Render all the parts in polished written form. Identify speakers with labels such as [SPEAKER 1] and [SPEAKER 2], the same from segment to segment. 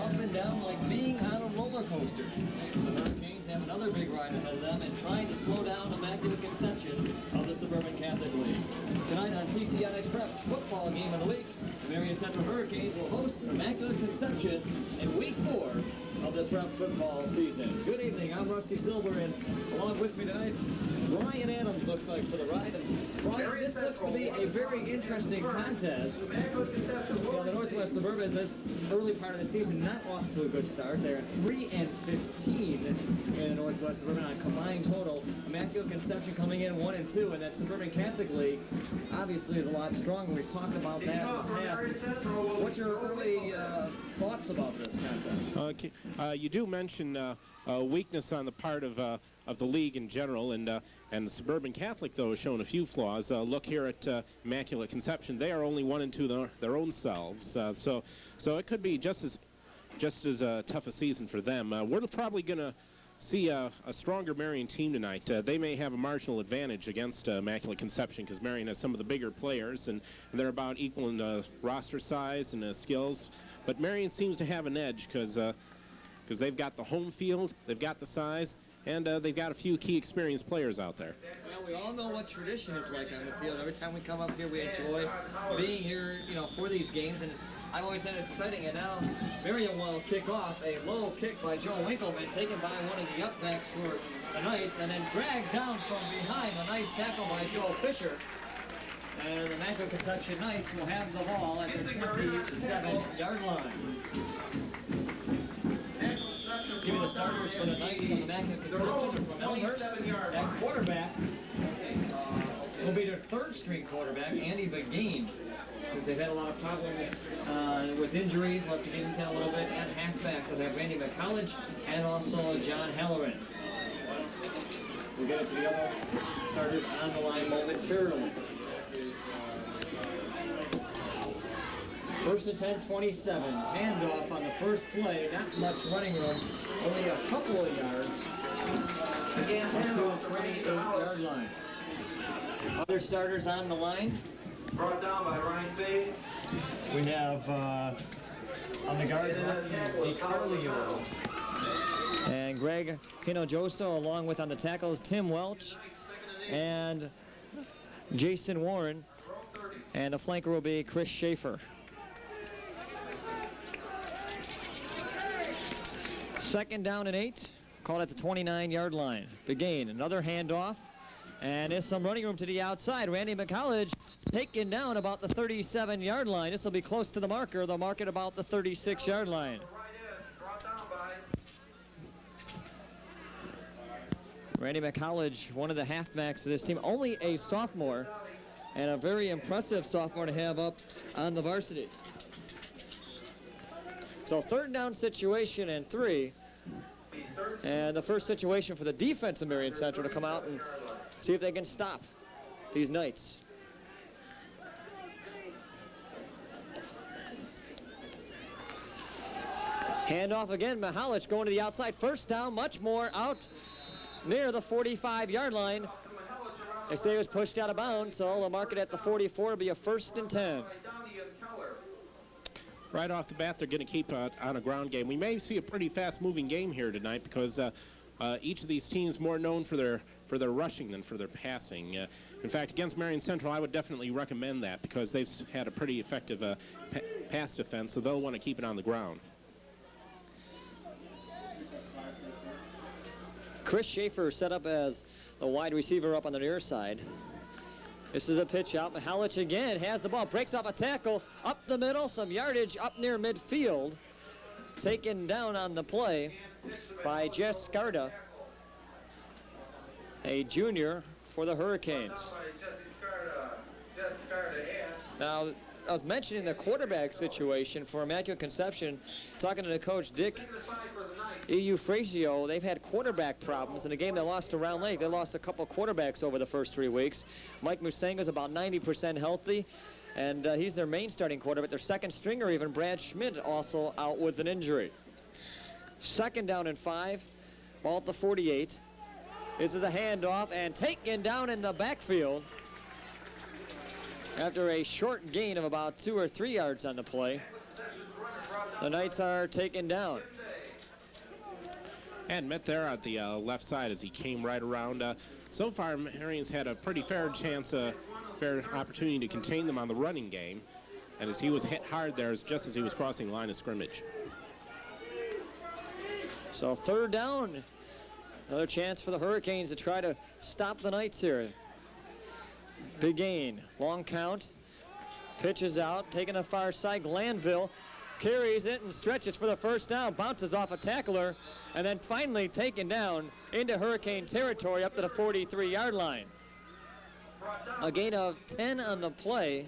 [SPEAKER 1] up and down like being on a roller coaster. The Hurricanes have another big ride ahead of them and trying to slow down Immaculate Conception of the Suburban Catholic League. Tonight on TCNX Prep football game of the week, the Marian Central Hurricanes will host Immaculate Conception in week 4 of the prep football season. Good evening, I'm Rusty Silver, and along with me tonight, Brian Adams looks like for the ride. And Brian, this looks to be a very interesting contest. You know, the Northwest Suburban this early part of the season not off to a good start. They're 3-15 in the Northwest Suburban on combined total. Immaculate Conception coming in 1-2, and that Suburban Catholic League obviously is a lot stronger. We've talked about that in the past. What's your early thoughts about this contest?
[SPEAKER 2] You do mention weakness on the part of the league in general, and the Suburban Catholic, though, has shown a few flaws. Look here at Immaculate Conception; they are only 1-2 their own selves, so it could be just as tough a season for them. We're probably going to see a stronger Marian team tonight. They may have a marginal advantage against Immaculate Conception because Marian has some of the bigger players, and they're about equal in roster size and skills. But Marian seems to have an edge because they've got the home field, they've got the size, and they've got a few key experienced players out there.
[SPEAKER 1] Well, we all know what tradition is like on the field. Every time we come up here, we enjoy being here, you know, for these games. And I've always said it's exciting. And now Marian will kick off a low kick by Joe Winkleman, taken by one of the upbacks for the Knights, and then dragged down from behind. A nice tackle by Joe Fisher. And the Immaculate Conception Knights will have the ball at their 27-yard line. Give me the starters for the Knights of Immaculate Conception from Elmhurst. At quarterback will be their third-string quarterback, Andy Begane, because they've had a lot of problems with injuries. We'll have to get into that a little bit. And halfback will have Randy McCollege and also John Halloran. We'll get into the other starters on the line momentarily. First and 10, 27. Handoff on the first play. Not much running room. Only a couple of yards. Again, up to a 28-yard line. Other starters on the line.
[SPEAKER 3] Brought down by Ryan Fay.
[SPEAKER 1] We have on the guards, DiCarlio and Greg Hinojoso, along with on the tackles, Tim Welch and Jason Warren. And the flanker will be Chris Schaefer. Second down and 8, called at the 29-yard line. Begane, another handoff, and there's some running room to the outside. Randy McCollege taken down about the 37-yard line. This will be close to the marker. They'll mark it about the 36-yard line. Randy McCollege, one of the halfbacks of this team, only a sophomore, and a very impressive sophomore to have up on the varsity. So third down situation and 3. And the first situation for the defense of Marian Central to come out and see if they can stop these Knights. Handoff again, Mihalich going to the outside. First down, much more out near the 45-yard line. They say it was pushed out of bounds, so they'll mark it at the 44. It'll be a first and 10.
[SPEAKER 2] Right off the bat, they're going to keep on a ground game. We may see a pretty fast-moving game here tonight because each of these teams more known for their rushing than for their passing. In fact, against Marian Central, I would definitely recommend that because they've had a pretty effective pass defense, so they'll want to keep it on the ground.
[SPEAKER 1] Chris Schaefer set up as the wide receiver up on the near side. This is a pitch out. Mihalich again has the ball, breaks off a tackle up the middle, some yardage up near midfield. Taken down on the play by Jess Scarda, a junior for the Hurricanes. Now, I was mentioning the quarterback situation for Immaculate Conception, talking to the coach, Dick Eufrasio. They've had quarterback problems. In the game they lost to Round Lake, they lost a couple quarterbacks over the first 3 weeks. Mike Musanga's about 90% healthy, and he's their main starting quarterback. Their second stringer, even Brad Schmidt, also out with an injury. Second down and 5, ball at the 48. This is a handoff and taken down in the backfield after a short gain of about 2 or 3 yards on the play. the Knights are taken down.
[SPEAKER 2] And met there at the left side as he came right around. So far, Marian's had a pretty fair chance, fair opportunity to contain them on the running game. And as he was hit hard there, just as he was crossing the line of scrimmage.
[SPEAKER 1] So 3rd down. Another chance for the Hurricanes to try to stop the Knights here. Big gain, long count. Pitches out, taking the far side. Glanville carries it and stretches for the first down. Bounces off a tackler, and then finally taken down into Hurricane territory up to the 43-yard line. A gain of 10 on the play.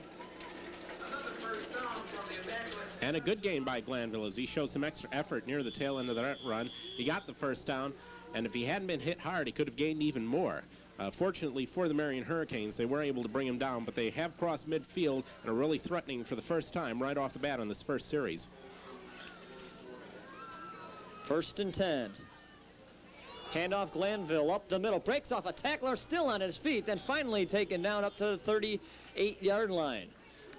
[SPEAKER 2] And a good game by Glanville as he showed some extra effort near the tail end of that run. He got the first down, and if he hadn't been hit hard, he could have gained even more. Fortunately for the Marian Hurricanes, they were able to bring him down, but they have crossed midfield and are really threatening for the first time right off the bat on this first series.
[SPEAKER 1] 1st and 10. Handoff Glanville up the middle, breaks off a tackler, still on his feet, then finally taken down up to the 38-yard line.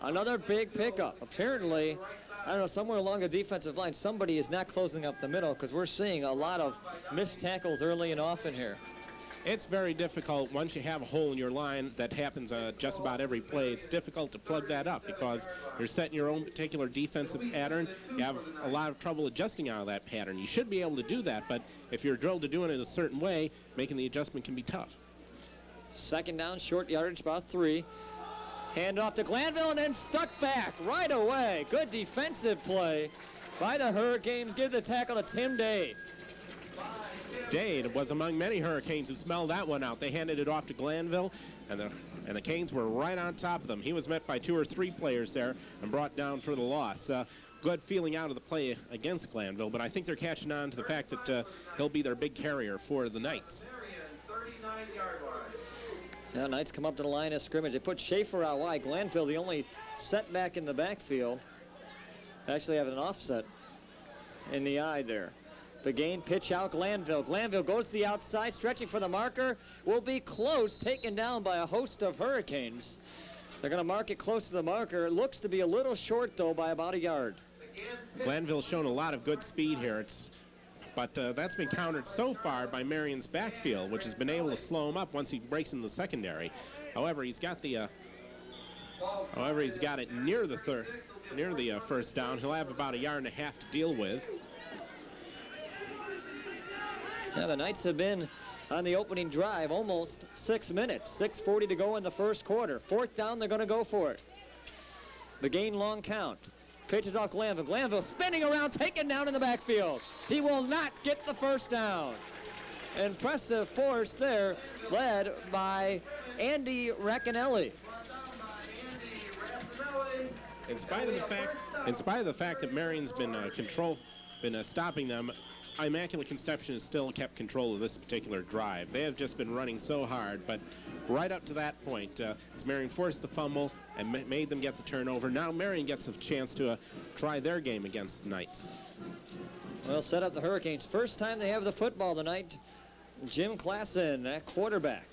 [SPEAKER 1] Another big pickup. Apparently, I don't know, somewhere along the defensive line, somebody is not closing up the middle because we're seeing a lot of missed tackles early and often here.
[SPEAKER 2] It's very difficult once you have a hole in your line that happens just about every play. It's difficult to plug that up because you're setting your own particular defensive pattern. You have a lot of trouble adjusting out of that pattern. You should be able to do that, but if you're drilled to doing it a certain way, making the adjustment can be tough.
[SPEAKER 1] 2nd down, short yardage, about 3. Hand off to Glanville and then stuck back right away. Good defensive play by the Hurricanes. Give the tackle to Tim Day.
[SPEAKER 2] Dade was among many Hurricanes who smelled that one out. They handed it off to Glanville, and the Canes were right on top of them. He was met by 2 or 3 players there and brought down for the loss. Good feeling out of the play against Glanville, but I think they're catching on to the fact that he'll be their big carrier for the Knights.
[SPEAKER 1] Now Knights come up to the line of scrimmage. They put Schaefer out wide. Glanville, the only setback in the backfield. Actually have an offset in the eye there. The gain, pitch out, Glanville. Glanville goes to the outside, stretching for the marker. Will be close, taken down by a host of Hurricanes. They're going to mark it close to the marker. It looks to be a little short, though, by about a yard.
[SPEAKER 2] Glanville's shown a lot of good speed here. But that's been countered so far by Marian's backfield, which has been able to slow him up once he breaks into the secondary. However, he's got it near the first down. He'll have about a yard and a half to deal with.
[SPEAKER 1] Now the Knights have been on the opening drive almost 6 minutes. 6:40 to go in the first quarter. 4th down, they're going to go for it. The gain, long count. Pitches off Glanville. Glanville spinning around, taken down in the backfield. He will not get the first down. Impressive force there, led by Andy Racanelli.
[SPEAKER 2] In spite of the fact that Marian's been stopping them, Immaculate Conception has still kept control of this particular drive. They have just been running so hard, but right up to that point, as Marian forced the fumble and made them get the turnover, now Marian gets a chance to try their game against the Knights.
[SPEAKER 1] Well, set up the Hurricanes. First time they have the football tonight. Jim Klassen at quarterback.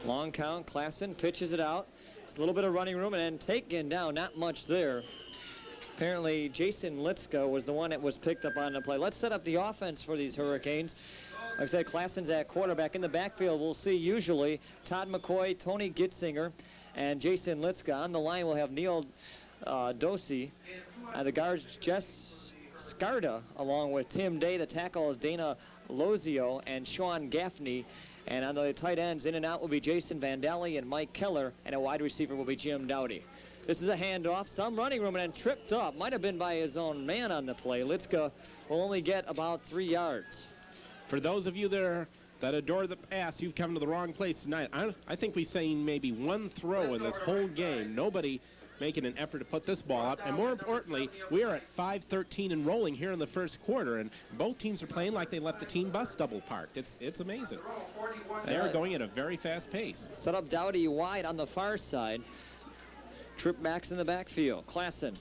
[SPEAKER 1] Long count, Klassen pitches it out. There's a little bit of running room and then taken down, not much there. Apparently, Jason Liska was the one that was picked up on the play. Let's set up the offense for these Hurricanes. Like I said, Klassen's at quarterback. In the backfield, we'll see usually Todd McCoy, Tony Gitzinger, and Jason Liska. On the line, we'll have Neil Dosey. The guards, Jess Scarda, along with Tim Day. The tackle is Dana Lozio and Sean Gaffney. And on the tight ends, in and out will be Jason Vandali and Mike Keller. And a wide receiver will be Jim Dowdy. This is a handoff, some running room, and then tripped up. Might have been by his own man on the play. Liska will only get about 3 yards.
[SPEAKER 2] For those of you that adore the pass, you've come to the wrong place tonight. I think we've seen maybe one throw in this whole game. Nobody making an effort to put this ball up. And more importantly, we are at 5-13 and rolling here in the first quarter, and both teams are playing like they left the team bus double parked. It's amazing. They're going at a very fast pace.
[SPEAKER 1] Set up Dowdy wide on the far side. Trip backs in the backfield. Klassen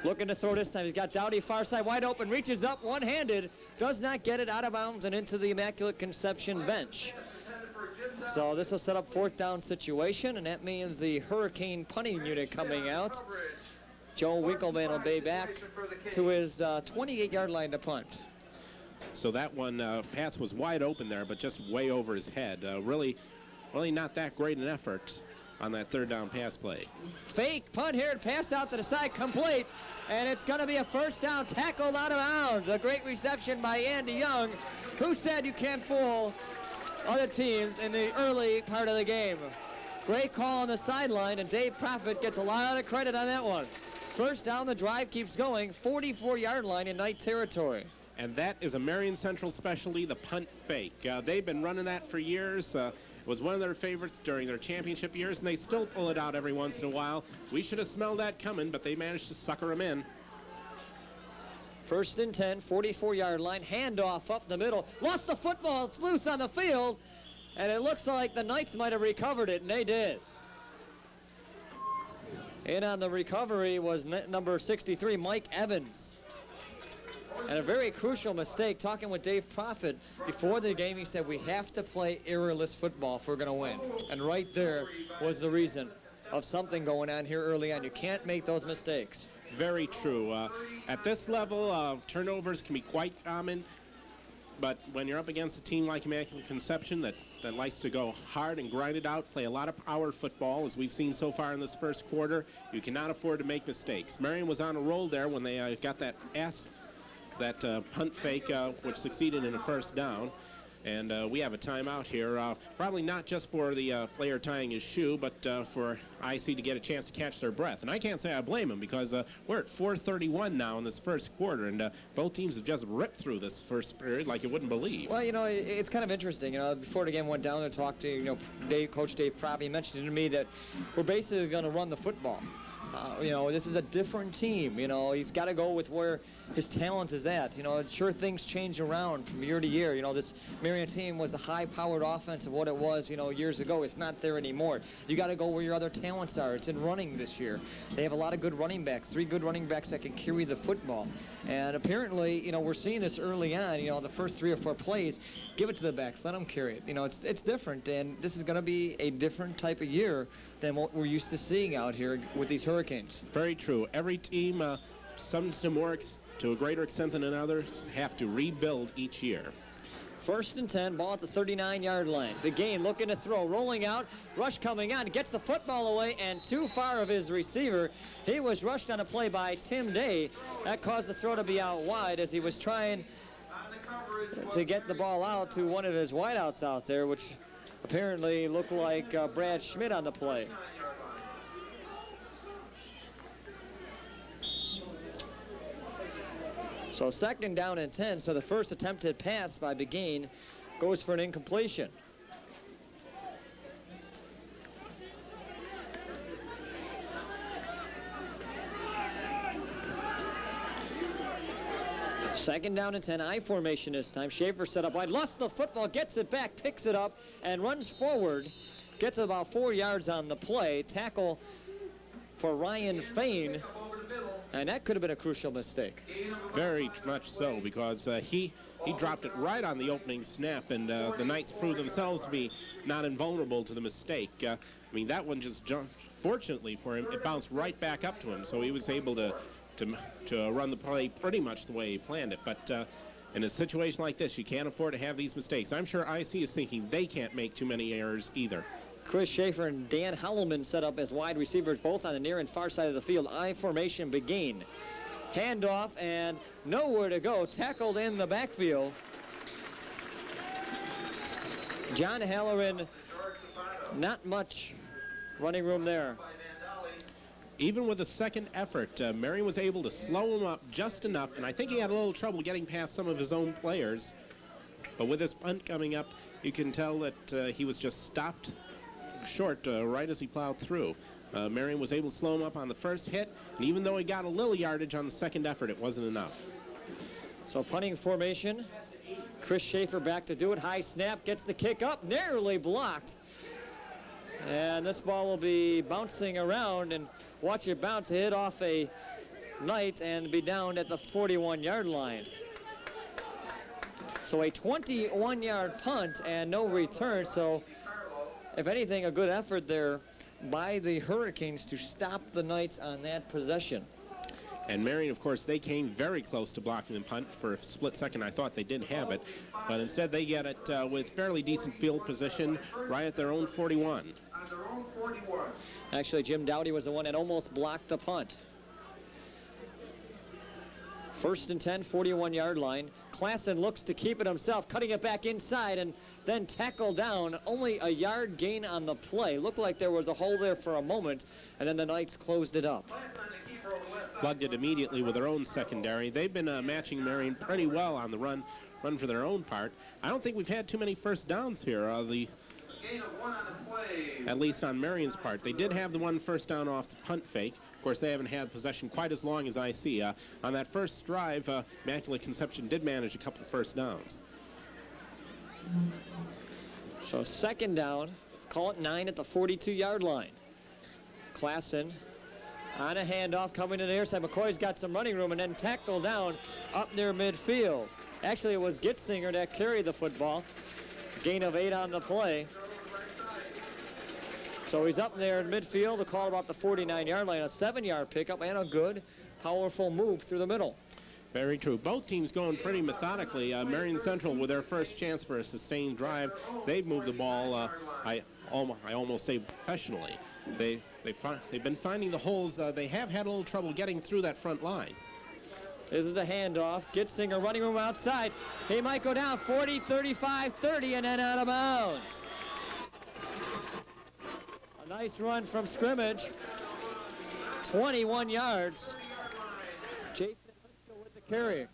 [SPEAKER 1] looking to throw this time. He's got Dowdy far side wide open, reaches up one-handed, does not get it out of bounds and into the Immaculate Conception bench. So this will set up 4th down situation, and that means the Hurricane punting unit coming out. Joe Winkleman will be back to his 28-yard line to punt.
[SPEAKER 2] So that one pass was wide open there, but just way over his head. Really not that great an effort on that 3rd down pass play.
[SPEAKER 1] Fake punt here and pass out to the side, complete. And it's going to be a 1st down, tackled out of bounds. A great reception by Andy Young, who said you can't fool other teams in the early part of the game. Great call on the sideline, and Dave Proffitt gets a lot of credit on that one. 1st down, the drive keeps going, 44-yard line in Knight territory.
[SPEAKER 2] And that is a Marian Central specialty, the punt fake. They've been running that for years. It was one of their favorites during their championship years, and they still pull it out every once in a while. We should have smelled that coming, but they managed to sucker him in.
[SPEAKER 1] 1st and 10, 44-yard line, handoff up the middle. Lost the football, it's loose on the field, and it looks like the Knights might have recovered it, and they did. In on the recovery was number 63, Mike Evans. And a very crucial mistake. Talking with Dave Proffitt before the game, he said we have to play errorless football if we're going to win. And right there was the reason of something going on here early on. You can't make those mistakes.
[SPEAKER 2] Very true. At this level, turnovers can be quite common. But when you're up against a team like Immaculate Conception that likes to go hard and grind it out, play a lot of power football, as we've seen so far in this 1st quarter, you cannot afford to make mistakes. Marian was on a roll there when they got that punt fake, which succeeded in a 1st down. And we have a timeout here, probably not just for the player tying his shoe, but for IC to get a chance to catch their breath. And I can't say I blame him, because we're at 4:31 now in this 1st quarter, and both teams have just ripped through this 1st period like you wouldn't believe.
[SPEAKER 1] Well, it's kind of interesting. Before the game went down and talked to, Coach Dave Propp, he mentioned to me that we're basically going to run the football. This is a different team. He's got to go with where his talent is at. Sure, things change around from year to year. This Marian team was the high-powered offense of what it was, years ago. It's not there anymore. You got to go where your other talents are. It's in running this year. They have a lot of good running backs, 3 good running backs that can carry the football. And apparently, we're seeing this early on. The first 3 or 4 plays, give it to the backs, let them carry it. It's different, and this is going to be a different type of year than what we're used to seeing out here with these Hurricanes.
[SPEAKER 2] Very true. Every team, some to a greater extent than others, have to rebuild each year.
[SPEAKER 1] 1st and 10, ball at the 39-yard line. The gain looking to throw, rolling out, rush coming on, gets the football away, and too far of his receiver. He was rushed on a play by Tim Day. That caused the throw to be out wide as he was trying to get the ball out to one of his wideouts out there, which apparently looked like Brad Schmidt on the play. So 2nd down and 10, so the first attempted pass by Begane goes for an incompletion. Second down and 10, I formation this time. Schaefer set up wide, lost the football, gets it back, picks it up, and runs forward. Gets about 4 yards on the play. Tackle for Ryan Fain, and that could have been a crucial mistake.
[SPEAKER 2] Very much so, because he dropped it right on the opening snap, and the Knights proved themselves to be not invulnerable to the mistake. That one just jumped. Fortunately for him, it bounced right back up to him, so he was able to run the play pretty much the way he planned it. But in a situation like this, you can't afford to have these mistakes. I'm sure IC is thinking they can't make too many errors either.
[SPEAKER 1] Chris Schaefer and Dan Howellman set up as wide receivers, both on the near and far side of the field. I formation Begane. Handoff and nowhere to go. Tackled in the backfield. John Halloran, not much running room there.
[SPEAKER 2] Even with a second effort, Marian was able to slow him up just enough, and I think he had a little trouble getting past some of his own players. But with his punt coming up, you can tell that he was just stopped short right as he plowed through. Marian was able to slow him up on the first hit, and even though he got a little yardage on the second effort, it wasn't enough.
[SPEAKER 1] So punting formation, Chris Schaefer back to do it. High snap, gets the kick up, narrowly blocked. And this ball will be bouncing around, and watch it bounce, hit off a Knight and be down at the 41-yard line. So a 21-yard punt and no return, so if anything, a good effort there by the Hurricanes to stop the Knights on that possession.
[SPEAKER 2] And Marian, of course, they came very close to blocking the punt. For a split second, I thought they did have it. But instead, they get it with fairly decent field position right at their own 41.
[SPEAKER 1] Actually, Jim Dowdy was the one that almost blocked the punt. 1st and 10, 41-yard line. Klassen looks to keep it himself, cutting it back inside and then tackle down. Only a yard gain on the play. Looked like there was a hole there for a moment, and then the Knights closed it up.
[SPEAKER 2] Plugged it immediately with their own secondary. They've been matching Marian pretty well on the run for their own part. I don't think we've had too many first downs here, at least on Marian's part. They did have the one first down off the punt fake. Of course, they haven't had possession quite as long as I see. On that first drive, Immaculate Conception did manage a couple of first downs.
[SPEAKER 1] So 2nd down, call it 9 at the 42-yard line. Klassen on a handoff coming to the near side. McCoy's got some running room and then tackled down up near midfield. Actually, it was Gitzinger that carried the football. Gain of 8 on the play. So he's up there in midfield. The call about the 49-yard line, a 7-yard pickup and a good, powerful move through the middle.
[SPEAKER 2] Very true. Both teams going pretty methodically. Marian Central, with their first chance for a sustained drive, they've moved the ball, I almost say professionally. They've been finding the holes. They have had a little trouble getting through that front line.
[SPEAKER 1] This is a handoff. Gitzinger running room outside. He might go down 40, 35, 30, and then out of bounds. A nice run from scrimmage. 21 yards. Jason Liska with the carry.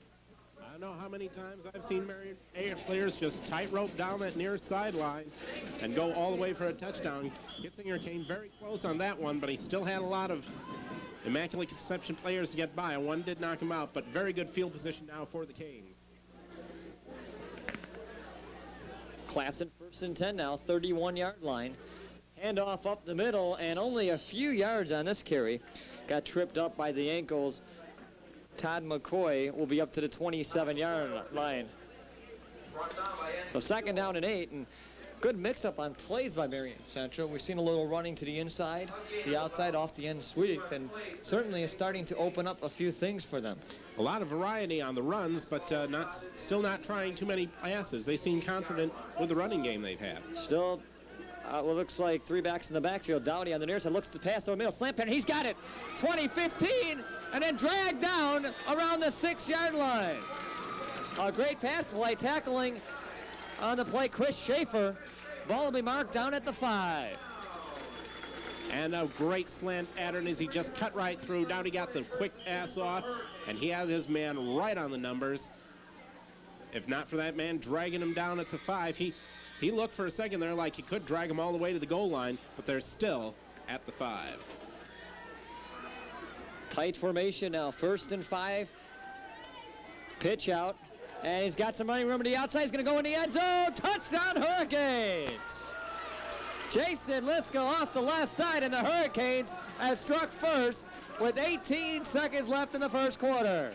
[SPEAKER 2] I don't know how many times I've seen Marian players just tightrope down that near sideline and go all the way for a touchdown. Gitzinger came very close on that one, but he still had a lot of Immaculate Conception players to get by. One did knock him out, but very good field position now for the Canes.
[SPEAKER 1] Klassen 1st and 10 now, 31-yard line. Handoff up the middle, and only a few yards on this carry. Got tripped up by the ankles. Todd McCoy will be up to the 27-yard line. So 2nd down and 8, and good mix-up on plays by Marian Central. We've seen a little running to the inside, the outside, off the end sweep, and certainly is starting to open up a few things for them.
[SPEAKER 2] A lot of variety on the runs, but still not trying too many passes. They seem confident with the running game they've had.
[SPEAKER 1] Still, what looks like 3 backs in the backfield. Dowdy on the near side looks to pass over the middle. Slant pattern, he's got it. 20-15, and then dragged down around the 6-yard line. A great pass play, tackling on the play, Chris Schaefer. Ball will be marked down at the 5.
[SPEAKER 2] And a great slant pattern as he just cut right through. Dowdy got the quick pass off, and he had his man right on the numbers. If not for that man dragging him down at the 5, he looked for a second there like he could drag him all the way to the goal line, but they're still at the 5.
[SPEAKER 1] Tight formation now, 1st and 5. Pitch out. And he's got some running room to the outside. He's going to go in the end zone. Touchdown, Hurricanes! Jason Liska off the left side, and the Hurricanes has struck first with 18 seconds left in the first quarter.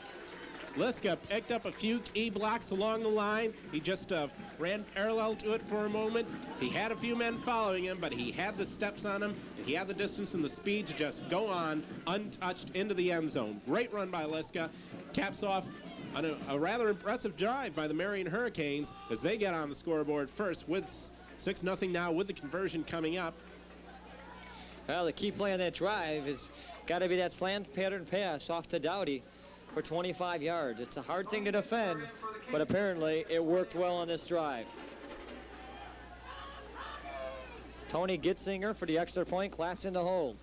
[SPEAKER 2] Liska picked up a few key blocks along the line. He just ran parallel to it for a moment. He had a few men following him, but he had the steps on him, and he had the distance and the speed to just go on untouched into the end zone. Great run by Liska. Caps off on a rather impressive drive by the Marian Hurricanes as they get on the scoreboard first with 6-0 now with the conversion coming up.
[SPEAKER 1] Well, the key play on that drive has got to be that slant pattern pass off to Dowdy for 25 yards. It's a hard thing to defend, but apparently it worked well on this drive. Tony Gitzinger for the extra point, Klassen to hold.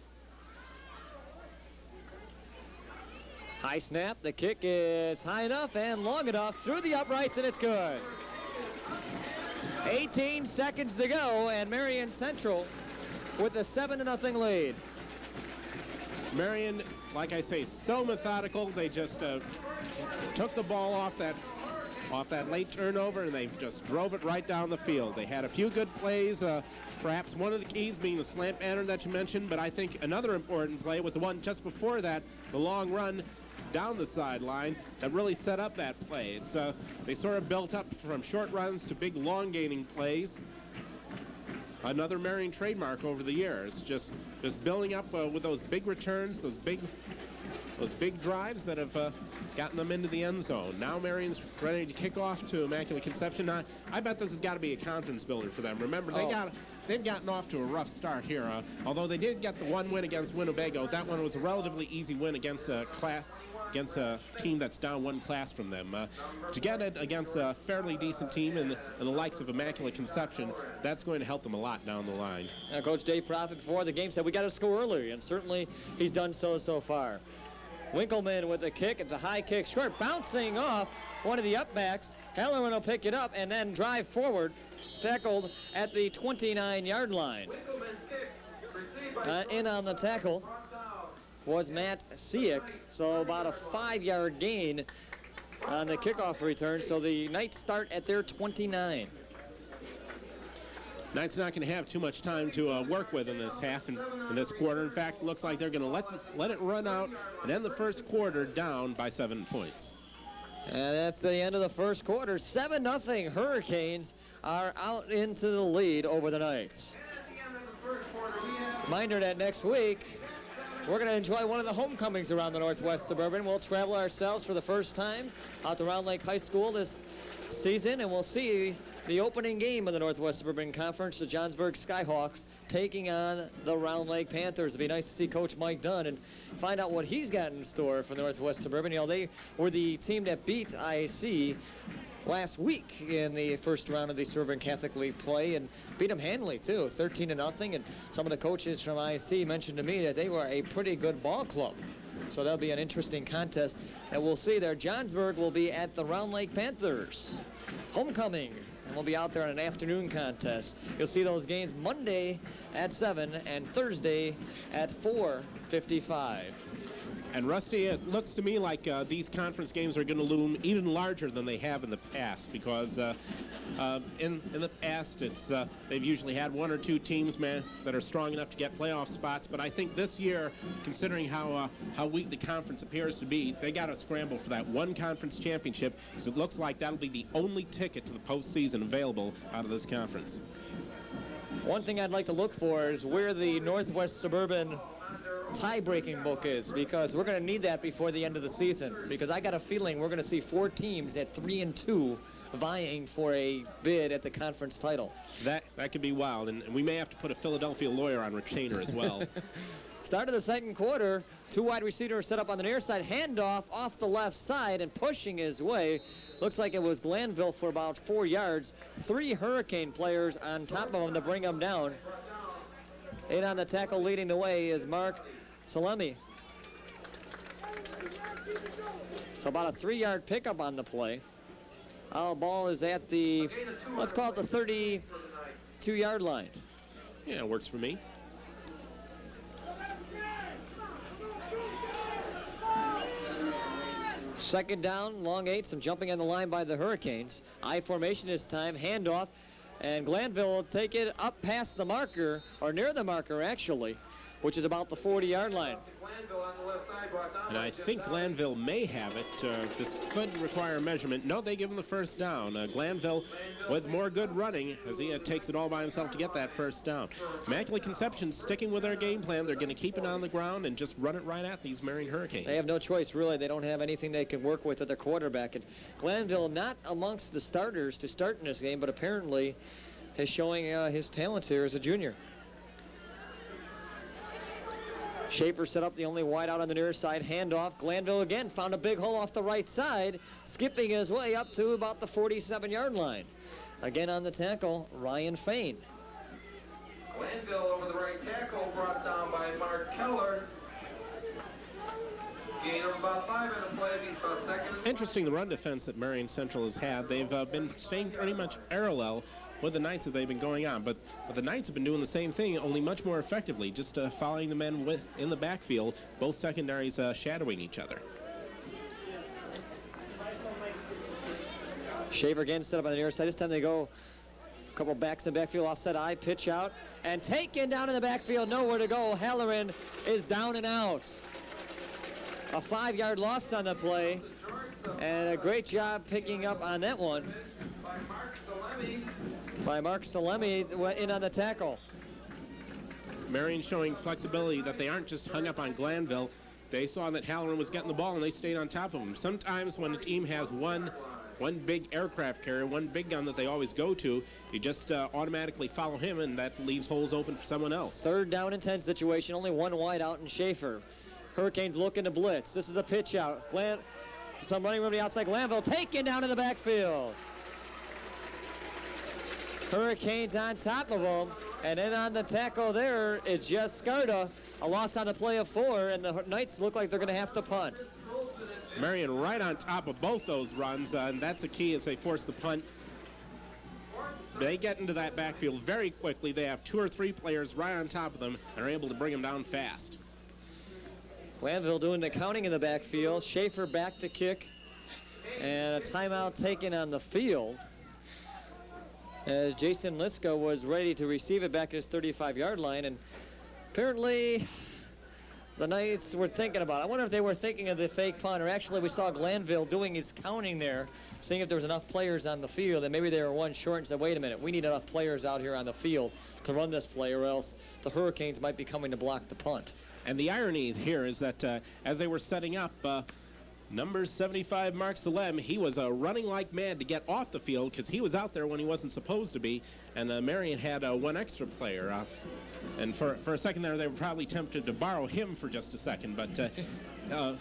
[SPEAKER 1] High snap, the kick is high enough and long enough through the uprights, and it's good. 18 seconds to go, and Marian Central with a 7-0 lead.
[SPEAKER 2] Marian, like I say, so methodical. They just took the ball off that late turnover, and they just drove it right down the field. They had a few good plays, perhaps one of the keys being the slant pattern that you mentioned, but I think another important play was the one just before that, the long run down the sideline that really set up that play. They sort of built up from short runs to big long gaining plays. another Marian trademark over the years. Just building up with those big returns, those big drives that have gotten them into the end zone. Now Marian's ready to kick off to Immaculate Conception. Now, I bet this has got to be a confidence builder for them. Remember, they've gotten off to a rough start here. Although they did get the one win against Winnebago, that one was a relatively easy win against a team that's down one class from them. To get it against a fairly decent team and the likes of Immaculate Conception, that's going to help them a lot down the line.
[SPEAKER 1] Now, Coach Dave Profit before the game said we got to score early, and certainly he's done so far. Winkleman with the kick. It's a high kick, short, bouncing off one of the upbacks. Halloran will pick it up and then drive forward, tackled at the 29-yard line. In on the tackle was Matt Siak, so about a 5-yard gain on the kickoff return. So the Knights start at their 29.
[SPEAKER 2] Knights not going to have too much time to work with in this half and in this quarter. In fact, looks like they're going to let it run out and end the first quarter down by 7 points.
[SPEAKER 1] And that's the end of the first quarter. 7-0. Hurricanes are out into the lead over the Knights. Reminder that next week we're going to enjoy one of the homecomings around the Northwest Suburban. We'll travel ourselves for the first time out to Round Lake High School this season, and we'll see the opening game of the Northwest Suburban Conference, the Johnsburg Skyhawks taking on the Round Lake Panthers. It'd be nice to see Coach Mike Dunn and find out what he's got in store for the Northwest Suburban. You know, they were the team that beat IC last week in the first round of the Suburban Catholic League play and beat them handily too, 13-0. And some of the coaches from IC mentioned to me that they were a pretty good ball club. So that'll be an interesting contest, and we'll see there. Johnsburg will be at the Round Lake Panthers homecoming, and we'll be out there on an afternoon contest. You'll see those games Monday at 7 and Thursday at 4:55.
[SPEAKER 2] And Rusty, it looks to me like these conference games are going to loom even larger than they have in the past, because in the past they've usually had 1 or 2 teams that are strong enough to get playoff spots. But I think this year, considering how weak the conference appears to be, they got to scramble for that one conference championship, because it looks like that'll be the only ticket to the postseason available out of this conference.
[SPEAKER 1] One thing I'd like to look for is where the Northwest Suburban tie-breaking book is, because we're going to need that before the end of the season, because I got a feeling we're going to see 4 teams at 3-2 vying for a bid at the conference title.
[SPEAKER 2] That could be wild, and we may have to put a Philadelphia lawyer on retainer as well.
[SPEAKER 1] Start of the second quarter, 2 wide receivers set up on the near side, handoff off the left side, and pushing his way. Looks like it was Glanville for about 4 yards. 3 Hurricane players on top of him to bring him down. In on the tackle leading the way is Mark Salemi. So about a 3-yard pickup on the play. Our ball is at the, let's call it the 32-yard line.
[SPEAKER 2] Yeah, it works for me.
[SPEAKER 1] Second down, long 8, some jumping on the line by the Hurricanes. I formation this time, handoff, and Glanville will take it up past the marker, or near the marker actually, which is about the 40-yard line.
[SPEAKER 2] And I think Glanville may have it. This could require a measurement. No, they give him the first down. Glanville with more good running as he takes it all by himself to get that first down. Immaculate Conception sticking with their game plan. They're going to keep it on the ground and just run it right at these Marian Hurricanes.
[SPEAKER 1] They have no choice, really. They don't have anything they can work with at their quarterback. And Glanville not amongst the starters to start in this game, but apparently is showing his talents here as a junior. Schaefer set up the only wide out on the near side, handoff. Glanville again found a big hole off the right side, skipping his way up to about the 47-yard line. Again on the tackle, Ryan Fain.
[SPEAKER 3] Glanville over the right tackle, brought down by Mark Keller. Gain of about 5 in the play, he's about second.
[SPEAKER 2] Interesting, the run defense that Marian Central has had. They've been staying pretty much parallel with the Knights as they've been going on, but the Knights have been doing the same thing, only much more effectively, just following the men in the backfield, both secondaries shadowing each other.
[SPEAKER 1] Shaver again set up on the near side. This time they go a couple backs in the backfield, offset eye, pitch out, and taken down in the backfield, nowhere to go. Halloran is down and out. A 5-yard loss on the play, and a great job picking up on that one
[SPEAKER 4] by Mark Salemi, went in on the tackle.
[SPEAKER 2] Marian showing flexibility that they aren't just hung up on Glanville. They saw that Halloran was getting the ball and they stayed on top of him. Sometimes when a team has one big aircraft carrier, one big gun that they always go to, you just automatically follow him, and that leaves holes open for someone else.
[SPEAKER 4] 3rd down and 10 situation, only one wide out in Schaefer. Hurricanes looking to blitz. This is a pitch out. Some running room to the outside. Glanville taken down in the backfield. Hurricanes on top of them, and then on the tackle there is just Skarda. A loss on the play of 4, and the Knights look like they're going to have to punt.
[SPEAKER 2] Marian right on top of both those runs, and that's a key as they force the punt. They get into that backfield very quickly. They have 2 or 3 players right on top of them and are able to bring them down fast.
[SPEAKER 4] Glanville doing the counting in the backfield. Schaefer back to kick, and a timeout taken on the field as Jason Liska was ready to receive it back at his 35-yard line, and apparently the Knights were thinking about it. I wonder if they were thinking of the fake punt, or actually we saw Glanville doing his counting there, seeing if there was enough players on the field, and maybe they were one short and said, wait a minute, we need enough players out here on the field to run this play, or else the Hurricanes might be coming to block the punt.
[SPEAKER 2] And the irony here is that as they were setting up, number 75, Mark Salem, he was running like mad to get off the field because he was out there when he wasn't supposed to be, and Marian had one extra player. And for a second there, they were probably tempted to borrow him for just a second, but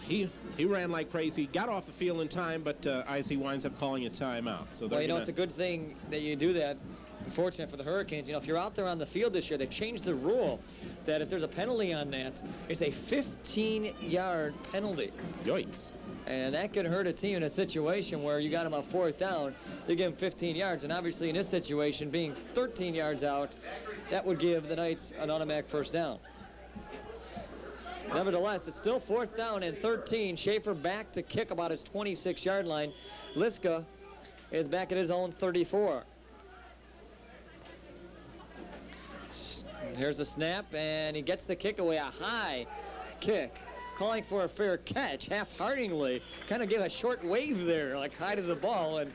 [SPEAKER 2] he ran like crazy, got off the field in time, but IC winds up calling a timeout. So
[SPEAKER 4] well, you know, it's a good thing that you do that. Unfortunate for the Hurricanes, you know, if you're out there on the field this year, they've changed the rule that if there's a penalty on that, it's a 15-yard penalty.
[SPEAKER 2] Yikes.
[SPEAKER 4] And that could hurt a team in a situation where you got them on 4th down, you give them 15 yards, and obviously in this situation, being 13 yards out, that would give the Knights an automatic 1st down. Nevertheless, it's still 4th down and 13. Schaefer back to kick about his 26-yard line. Liska is back at his own 34. Here's the snap, and he gets the kick away, a high kick. Calling for a fair catch, half-heartedly. Kind of give a short wave there, like high to the ball, and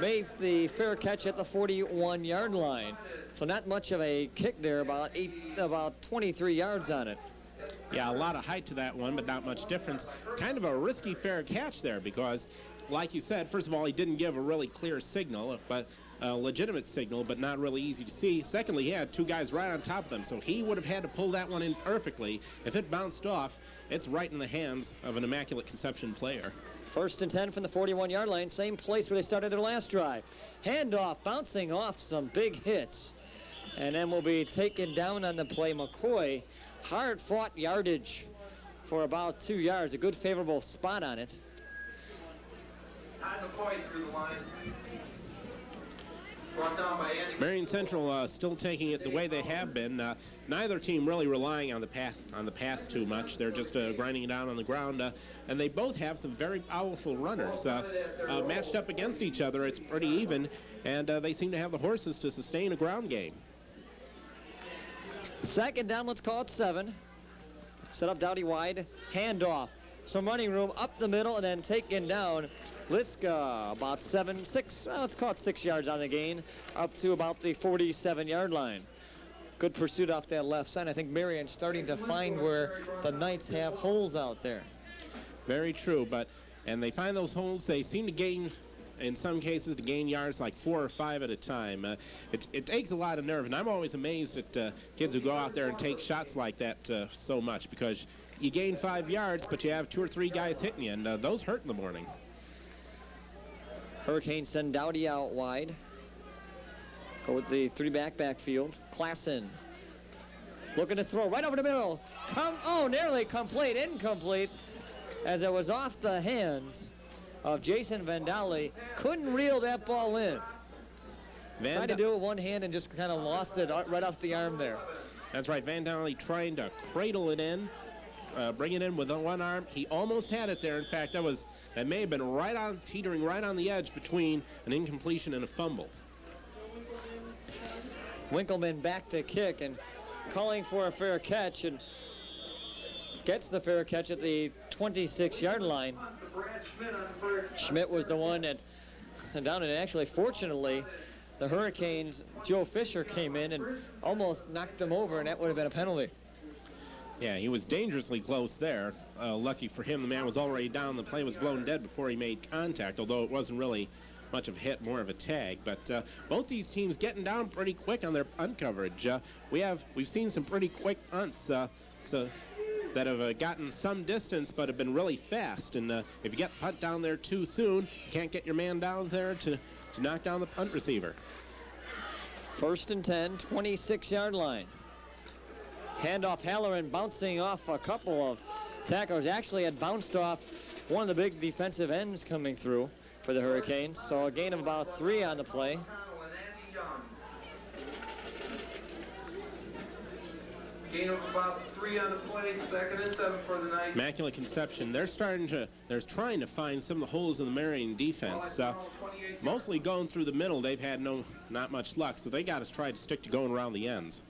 [SPEAKER 4] makes the fair catch at the 41-yard line. So not much of a kick there, about 23 yards on it.
[SPEAKER 2] Yeah, a lot of height to that one, but not much difference. Kind of a risky fair catch there because, like you said, first of all, he didn't give a really clear signal, but a legitimate signal, but not really easy to see. Secondly, he had 2 guys right on top of them, so he would have had to pull that one in perfectly. If it bounced off, it's right in the hands of an Immaculate Conception player.
[SPEAKER 4] 1st and 10 from the 41-yard line, same place where they started their last drive. Handoff, bouncing off some big hits. And then will be taken down on the play. McCoy, hard-fought yardage for about 2 yards. A good favorable spot on it.
[SPEAKER 3] Todd McCoy through the line. Brought down by Andy.
[SPEAKER 2] Marian Central still taking it the way they have been. Neither team really relying on the pass too much. They're just grinding it down on the ground. And they both have some very powerful runners. Matched up against each other, it's pretty even. And they seem to have the horses to sustain a ground game.
[SPEAKER 4] 2nd down, let's call it 7. Set up Dowdy wide, handoff. Some running room up the middle and then taken down. Liska about 6, let's call it 6 yards on the gain, up to about the 47-yard line. Good pursuit off that left side. I think Marian's starting to find where the Knights have holes out there.
[SPEAKER 2] Very true, and they find those holes, they seem to gain, in some cases, to gain yards like 4 or 5 at a time. It takes a lot of nerve, and I'm always amazed at kids who go out there and take shots like that so much, because you gain 5 yards, but you have 2 or 3 guys hitting you, and those hurt in the morning.
[SPEAKER 4] Hurricanes send Dowdy out wide. Go with the 3-back backfield. Klassen looking to throw right over the middle. Nearly complete, incomplete, as it was off the hands of Jason Vandali. Couldn't reel that ball in. Tried to do it with one hand and just kind of lost it right off the arm there.
[SPEAKER 2] That's right, Vandali trying to cradle it in. Bring it in with one arm. He almost had it there. In fact, that may have been teetering right on the edge between an incompletion and a fumble.
[SPEAKER 4] Winkleman back to kick and calling for a fair catch, and gets the fair catch at the 26-yard line. Schmidt was the one that down, and actually, fortunately, the Hurricanes, Joe Fisher came in and almost knocked him over, and that would have been a penalty.
[SPEAKER 2] Yeah, he was dangerously close there. Lucky for him, the man was already down. The play was blown dead before he made contact, although it wasn't really much of a hit, more of a tag. But both these teams getting down pretty quick on their punt coverage. We've seen some pretty quick punts that have gotten some distance but have been really fast. And if you get the punt down there too soon, you can't get your man down there to knock down the punt receiver.
[SPEAKER 4] 1st and 10, 26-yard line. Handoff, Halloran bouncing off a couple of tacklers. Actually had bounced off one of the big defensive ends coming through for the Hurricanes. So a gain of about 3 on the play.
[SPEAKER 3] Gain of about 3 on the play, 2nd and 7 for the night.
[SPEAKER 2] Immaculate Conception, they're trying to find some of the holes in the Marian defense. Mostly going through the middle, they've had not much luck, so they got to try to stick to going around the ends.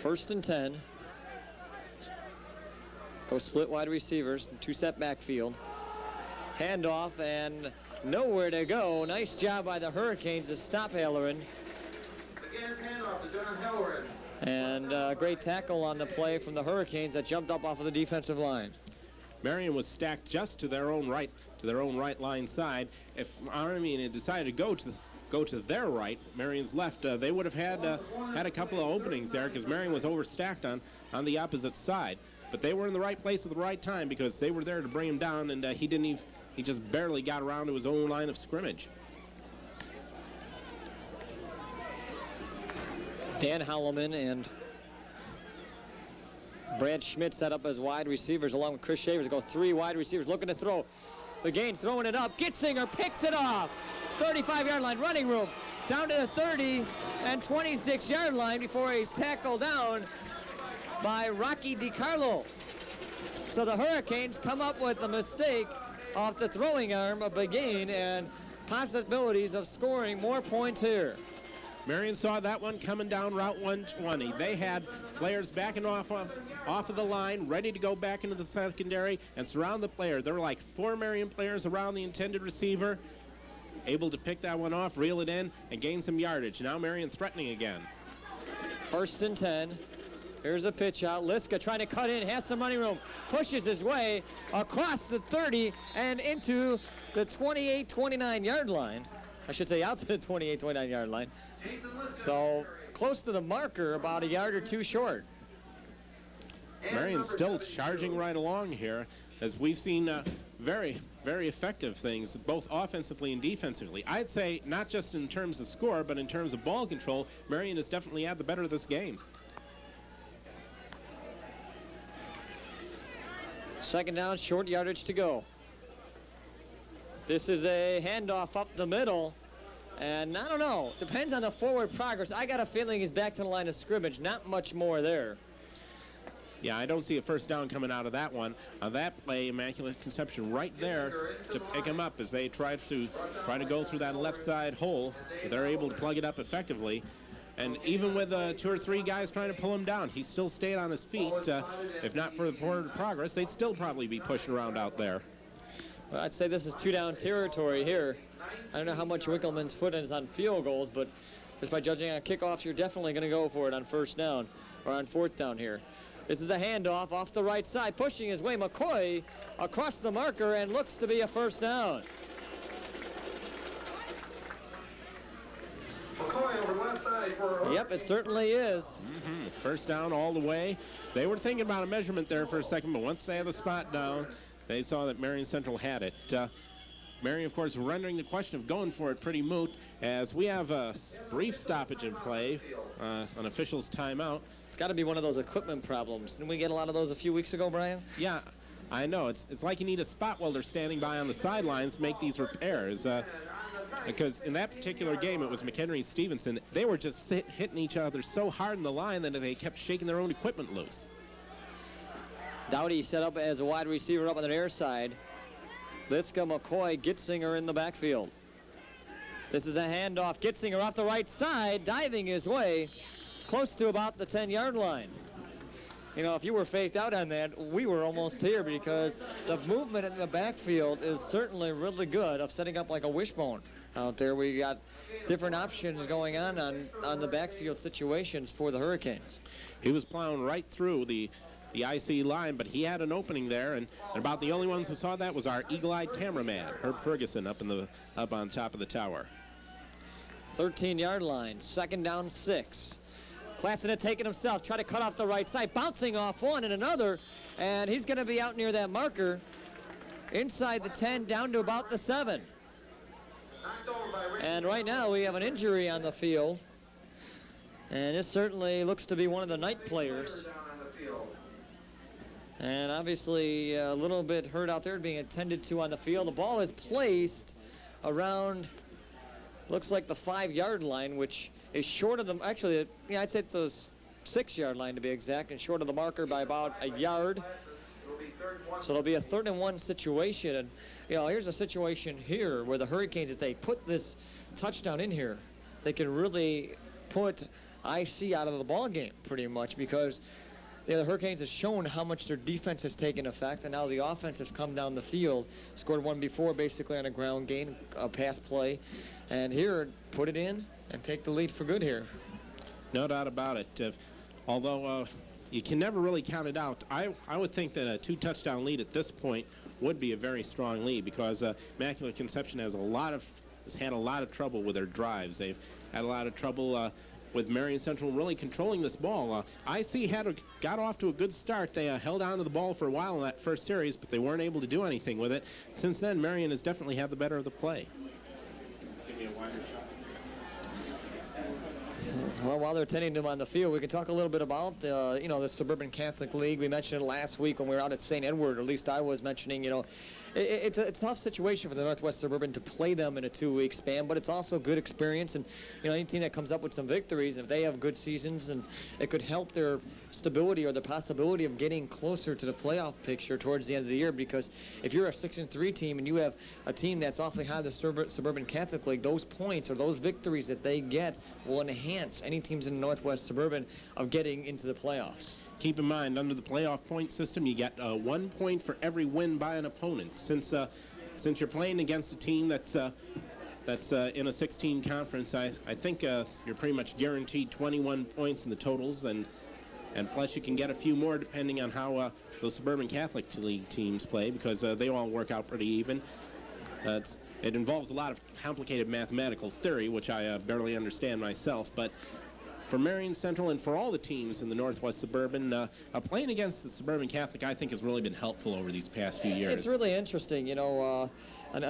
[SPEAKER 4] 1st and 10. Go split wide receivers, 2-set backfield. Handoff and nowhere to go. Nice job by the Hurricanes to stop Halloran.
[SPEAKER 3] Again, handoff to John Halloran.
[SPEAKER 4] And great tackle on the play from the Hurricanes that jumped up off of the defensive line.
[SPEAKER 2] Marian was stacked just to their own right line side. If Marian had decided to go to their right, Marian's left, they would have had a couple of openings there because Marian was overstacked on the opposite side. But they were in the right place at the right time because they were there to bring him down, and he just barely got around to his own line of scrimmage.
[SPEAKER 4] Dan Holloman and Brad Schmidt set up as wide receivers along with Chris Shavers. Go 3 wide receivers looking to throw. Again, throwing it up. Gitzinger picks it off. 35-yard line, running room. Down to the 30 and 26-yard line before he's tackled down by Rocky DiCarlo. So the Hurricanes come up with a mistake off the throwing arm of Begin and possibilities of scoring more points here.
[SPEAKER 2] Marian saw that one coming down Route 120. They had players backing off of the line, ready to go back into the secondary and surround the player. There were like 4 Marian players around the intended receiver, able to pick that one off, reel it in, and gain some yardage. Now Marian threatening again.
[SPEAKER 4] 1st and 10. Here's a pitch out. Liska trying to cut in, has some running room, pushes his way across the 30 and into the 28-29 yard line. I should say out to the 28-29 yard line. So close to the marker, about a yard or 2 short.
[SPEAKER 2] Marian's still charging right along here, as we've seen very, very effective things, both offensively and defensively. I'd say not just in terms of score, but in terms of ball control, Marian has definitely had the better of this game.
[SPEAKER 4] 2nd down, short yardage to go. This is a handoff up the middle. And I don't know, depends on the forward progress. I got a feeling he's back to the line of scrimmage, not much more there.
[SPEAKER 2] Yeah, I don't see a 1st down coming out of that one. On that play, Immaculate Conception right there to pick him up as they try to go through that left side hole. They're able to plug it up effectively. And even with 2 or 3 guys trying to pull him down, he still stayed on his feet. If not for the forward progress, they'd still probably be pushing around out there.
[SPEAKER 4] Well, I'd say this is 2-down territory here. I don't know how much Winkleman's foot is on field goals, but just by judging on kickoffs, you're definitely going to go for it on 1st down or on 4th down here. This is a handoff off the right side, pushing his way. McCoy across the marker and looks to be a 1st down.
[SPEAKER 3] McCoy over left side for...
[SPEAKER 4] Yep, it certainly is.
[SPEAKER 2] 1st down all the way. They were thinking about a measurement there for a second, but once they had the spot down, they saw that Marian Central had it. Marian, of course, rendering the question of going for it pretty moot, as we have a brief stoppage in play, an official's timeout.
[SPEAKER 4] It's got to be one of those equipment problems. Didn't we get a lot of those a few weeks ago, Brian?
[SPEAKER 2] Yeah, I know. It's like you need a spot welder standing by on the sidelines to make these repairs. Because in that particular game, it was McHenry and Stevenson. They were just hitting each other so hard in the line that they kept shaking their own equipment loose.
[SPEAKER 4] Dowdy set up as a wide receiver up on the near side. Liska, McCoy, Gitzinger in the backfield. This is a handoff. Gitzinger off the right side, diving his way close to about the 10-yard line. You know, if you were faked out on that, we were almost here because the movement in the backfield is certainly really good of setting up like a wishbone. out there. We got different options going on the backfield situations for the Hurricanes.
[SPEAKER 2] He was plowing right through the IC line, but he had an opening there, and about the only ones who saw that was our eagle-eyed cameraman, Herb Ferguson, up on top of the tower.
[SPEAKER 4] 13-yard line, 2nd down 6. Klassen had taken himself, tried to cut off the right side, bouncing off one and another, and he's going to be out near that marker, inside the 10, down to about the 7. And right now we have an injury on the field, and this certainly looks to be one of the night players. And obviously a little bit hurt out there, being attended to on the field. The ball is placed around, looks like the 5-yard line, which is short of the, actually, yeah, I'd say it's a 6-yard line to be exact, and short of the marker by about a yard. So it'll be a 3rd and 1 situation. And, you know, here's a situation here where the Hurricanes, if they put this touchdown in here, they can really put IC out of the ball game pretty much, because the Hurricanes have shown how much their defense has taken effect, and now the offense has come down the field, scored one before basically on a ground gain, a pass play, and here, put it in and take the lead for good here.
[SPEAKER 2] No doubt about it. Although you can never really count it out, I would think that a 2-touchdown lead at this point would be a very strong lead, because Immaculate Conception has had a lot of trouble with their drives. They've had a lot of trouble with Marian Central really controlling this ball. IC got off to a good start. They held on to the ball for a while in that first series, but they weren't able to do anything with it. Since then, Marian has definitely had the better of the play. Give me a wider shot.
[SPEAKER 4] Well, while they're tending to him on the field, we can talk a little bit about, the Suburban Catholic League. We mentioned it last week when we were out at St. Edward, or at least I was mentioning, it's a tough situation for the Northwest Suburban to play them in a 2-week span, but it's also a good experience. And, any team that comes up with some victories, if they have good seasons, and it could help their stability or the possibility of getting closer to the playoff picture towards the end of the year, because if you're a 6-3 team and you have a team that's awfully high in the Suburban Catholic League, those points or those victories that they get will enhance any teams in the Northwest Suburban of getting into the playoffs.
[SPEAKER 2] Keep in mind, under the playoff point system, you get 1 point for every win by an opponent. Since you're playing against a team that's in a 16 conference, I think you're pretty much guaranteed 21 points in the totals, and plus you can get a few more depending on how those Suburban Catholic League teams play, because they all work out pretty even. It involves a lot of complicated mathematical theory, which I barely understand myself, but for Marian Central and for all the teams in the Northwest Suburban, playing against the Suburban Catholic, I think, has really been helpful over these past few years.
[SPEAKER 4] It's really interesting, on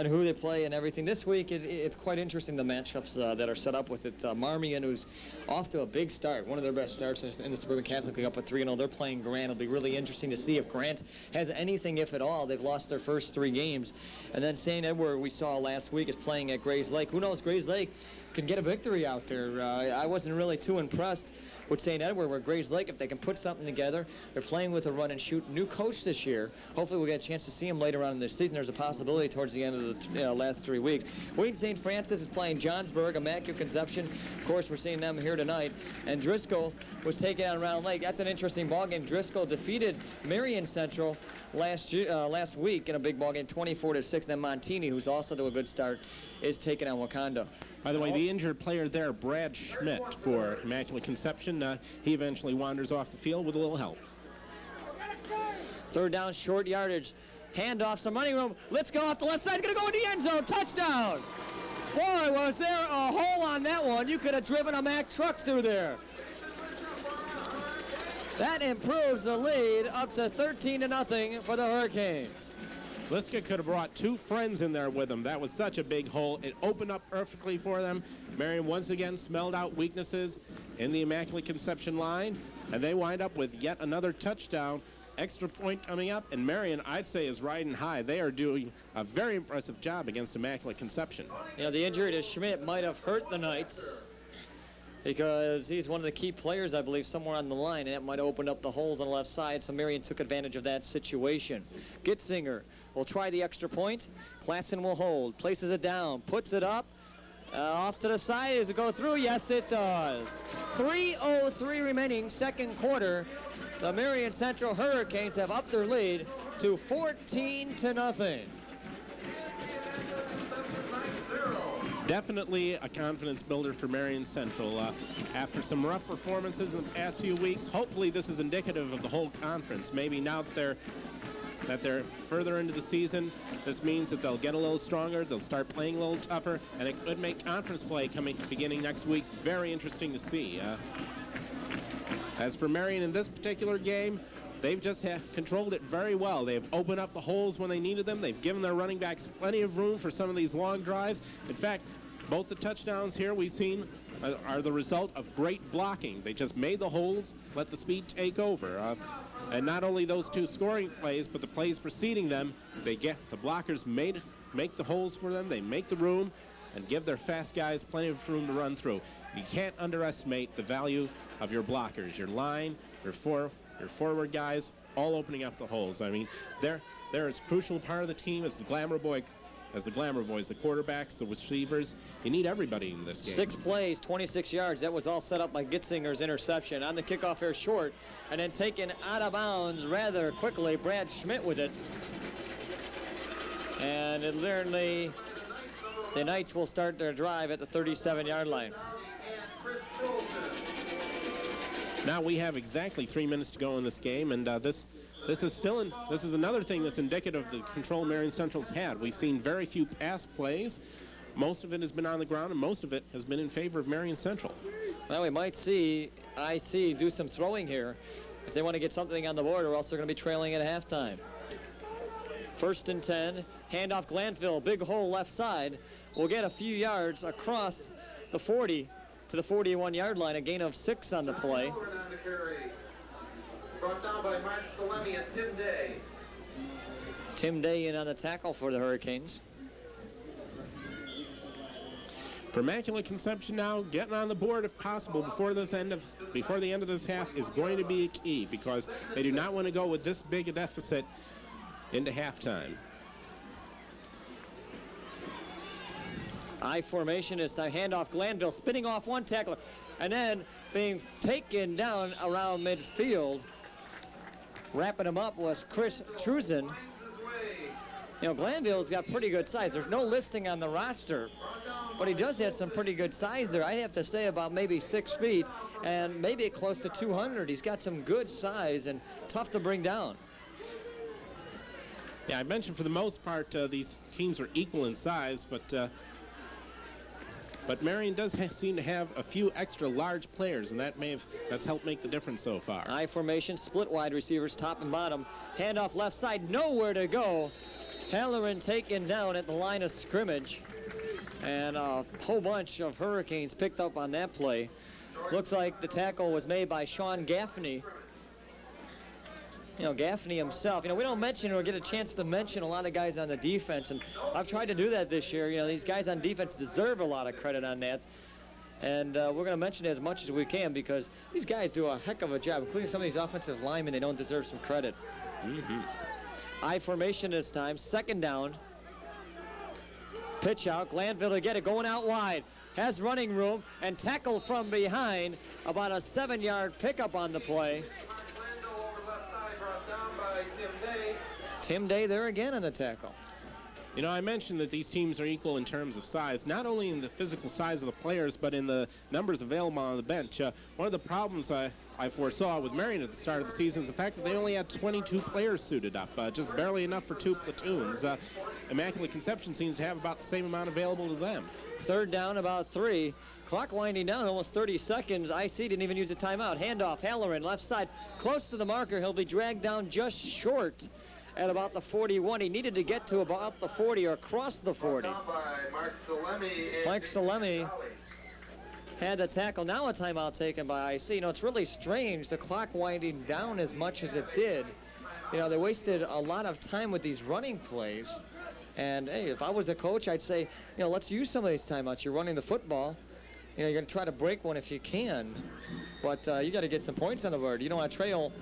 [SPEAKER 4] who they play and everything. This week, it's quite interesting, the matchups that are set up with it. Marian, who's off to a big start, one of their best starts in the Suburban Catholic League, up at 3-0. They're playing Grant. It'll be really interesting to see if Grant has anything, if at all. They've lost their first 3 games. And then St. Edward, we saw last week, is playing at Grays Lake. Who knows, Grays Lake can get a victory out there. I wasn't really too impressed with St. Edward, where Grays Lake, if they can put something together, they're playing with a run and shoot. New coach this year. Hopefully we'll get a chance to see him later on in the season. There's a possibility towards the end of the last 3 weeks. Wayne St. Francis is playing Johnsburg, Immaculate Conception. Of course, we're seeing them here tonight. And Driscoll was taking on Round Lake. That's an interesting ball game. Driscoll defeated Marian Central last week in a big ball game, 24-6. Then Montini, who's also to a good start, is taking on Wakanda.
[SPEAKER 2] By the way, the injured player there, Brad Schmidt, for Immaculate Conception, he eventually wanders off the field with a little help.
[SPEAKER 4] 3rd down, short yardage. Handoff, some running room. Let's go off the left side. Going to go in the end zone. Touchdown. Boy, was there a hole on that one. You could have driven a Mack truck through there. That improves the lead up to 13-0 for the Hurricanes.
[SPEAKER 2] Liska could have brought 2 friends in there with him. That was such a big hole. It opened up perfectly for them. Marian once again smelled out weaknesses in the Immaculate Conception line, and they wind up with yet another touchdown. Extra point coming up, and Marian, I'd say, is riding high. They are doing a very impressive job against Immaculate Conception.
[SPEAKER 4] The injury to Schmidt might have hurt the Knights, because he's one of the key players, I believe, somewhere on the line, and that might have opened up the holes on the left side, so Marian took advantage of that situation. Gitzinger will try the extra point. Klassen will hold, places it down, puts it up. Off to the side. Does it go through? Yes, it does. 3:03 remaining, second quarter. The Marian Central Hurricanes have upped their lead to 14-0.
[SPEAKER 2] Definitely a confidence builder for Marian Central. After some rough performances in the past few weeks, hopefully this is indicative of the whole conference. Maybe now that they're further into the season, this means that they'll get a little stronger, they'll start playing a little tougher, and it could make conference play beginning next week very interesting to see. As for Marian in this particular game, they've just controlled it very well. They've opened up the holes when they needed them. They've given their running backs plenty of room for some of these long drives. In fact, both the touchdowns here we've seen are the result of great blocking. They just made the holes, let the speed take over. And not only those two scoring plays, but the plays preceding them, the blockers make the holes for them, they make the room, and give their fast guys plenty of room to run through. You can't underestimate the value of your blockers, your line, your forward guys, all opening up the holes. I mean, they're as crucial a part of the team as the glamour boys, the quarterbacks, the receivers. You need everybody in this game.
[SPEAKER 4] 6 plays, 26 yards. That was all set up by Gitzinger's interception. On the kickoff here, short, and then taken out of bounds rather quickly. Brad Schmidt with it. And literally, the Knights will start their drive at the 37-yard line.
[SPEAKER 2] Now we have exactly 3 minutes to go in this game, and this is another thing that's indicative of the control Marian Central's had. We've seen very few pass plays. Most of it has been on the ground, and most of it has been in favor of Marian Central.
[SPEAKER 4] Well, we might see IC do some throwing here if they want to get something on the board, or else they're going to be trailing at halftime. 1st and 10, handoff Glanville, big hole left side. We'll get a few yards across the 40 to the 41-yard line, a gain of 6 on the play.
[SPEAKER 3] Brought down by Mark Salemi and Tim Day.
[SPEAKER 4] Tim Day in on the tackle for the Hurricanes.
[SPEAKER 2] For Immaculate Conception now, getting on the board if possible before the end of this half is going to be a key, because they do not want to go with this big a deficit into halftime.
[SPEAKER 4] I formation is to hand off Glanville, spinning off one tackler, and then being taken down around midfield. Wrapping him up was Chris Truzen. You know, Glanville's got pretty good size. There's no listing on the roster, but he does have some pretty good size there. I'd have to say about maybe 6 feet and maybe close to 200. He's got some good size and tough to bring down.
[SPEAKER 2] Yeah, I mentioned for the most part these teams are equal in size, but Marian does seem to have a few extra large players, and that's helped make the difference so far.
[SPEAKER 4] I formation, split wide receivers, top and bottom. Handoff left side, nowhere to go. Halloran taken down at the line of scrimmage, and a whole bunch of Hurricanes picked up on that play. Looks like the tackle was made by Sean Gaffney. You know, Gaffney himself, we don't mention or get a chance to mention a lot of guys on the defense, and I've tried to do that this year. You know, these guys on defense deserve a lot of credit on that, and we're going to mention it as much as we can, because these guys do a heck of a job, including some of these offensive linemen. They don't deserve some credit. I formation this time, 2nd down. Pitch out, Glanville to get it, going out wide. Has running room, and tackle from behind. About a 7-yard pickup on the play. Tim Day there again on the tackle.
[SPEAKER 2] You know, I mentioned that these teams are equal in terms of size, not only in the physical size of the players, but in the numbers available on the bench. One of the problems I foresaw with Marian at the start of the season is the fact that they only had 22 players suited up, just barely enough for 2 platoons. Immaculate Conception seems to have about the same amount available to them.
[SPEAKER 4] 3rd down, about 3. Clock winding down, almost 30 seconds. IC didn't even use a timeout. Handoff, Halloran, left side, close to the marker. He'll be dragged down just short at about the 41. He needed to get to about the 40 or across the 40. Mike Salemi had the tackle. Now a timeout taken by IC. You know, it's really strange, the clock winding down as much as it did. You know, they wasted a lot of time with these running plays. And, hey, if I was a coach, I'd say, let's use some of these timeouts. You're running the football. You're going to try to break one if you can. But you got to get some points on the board. You don't want to trail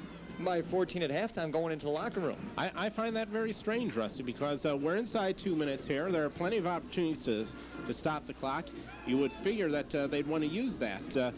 [SPEAKER 4] by 14 at halftime going into the locker room.
[SPEAKER 2] I find that very strange, Rusty, because we're inside 2 minutes here. There are plenty of opportunities to stop the clock. You would figure that they'd want to use that.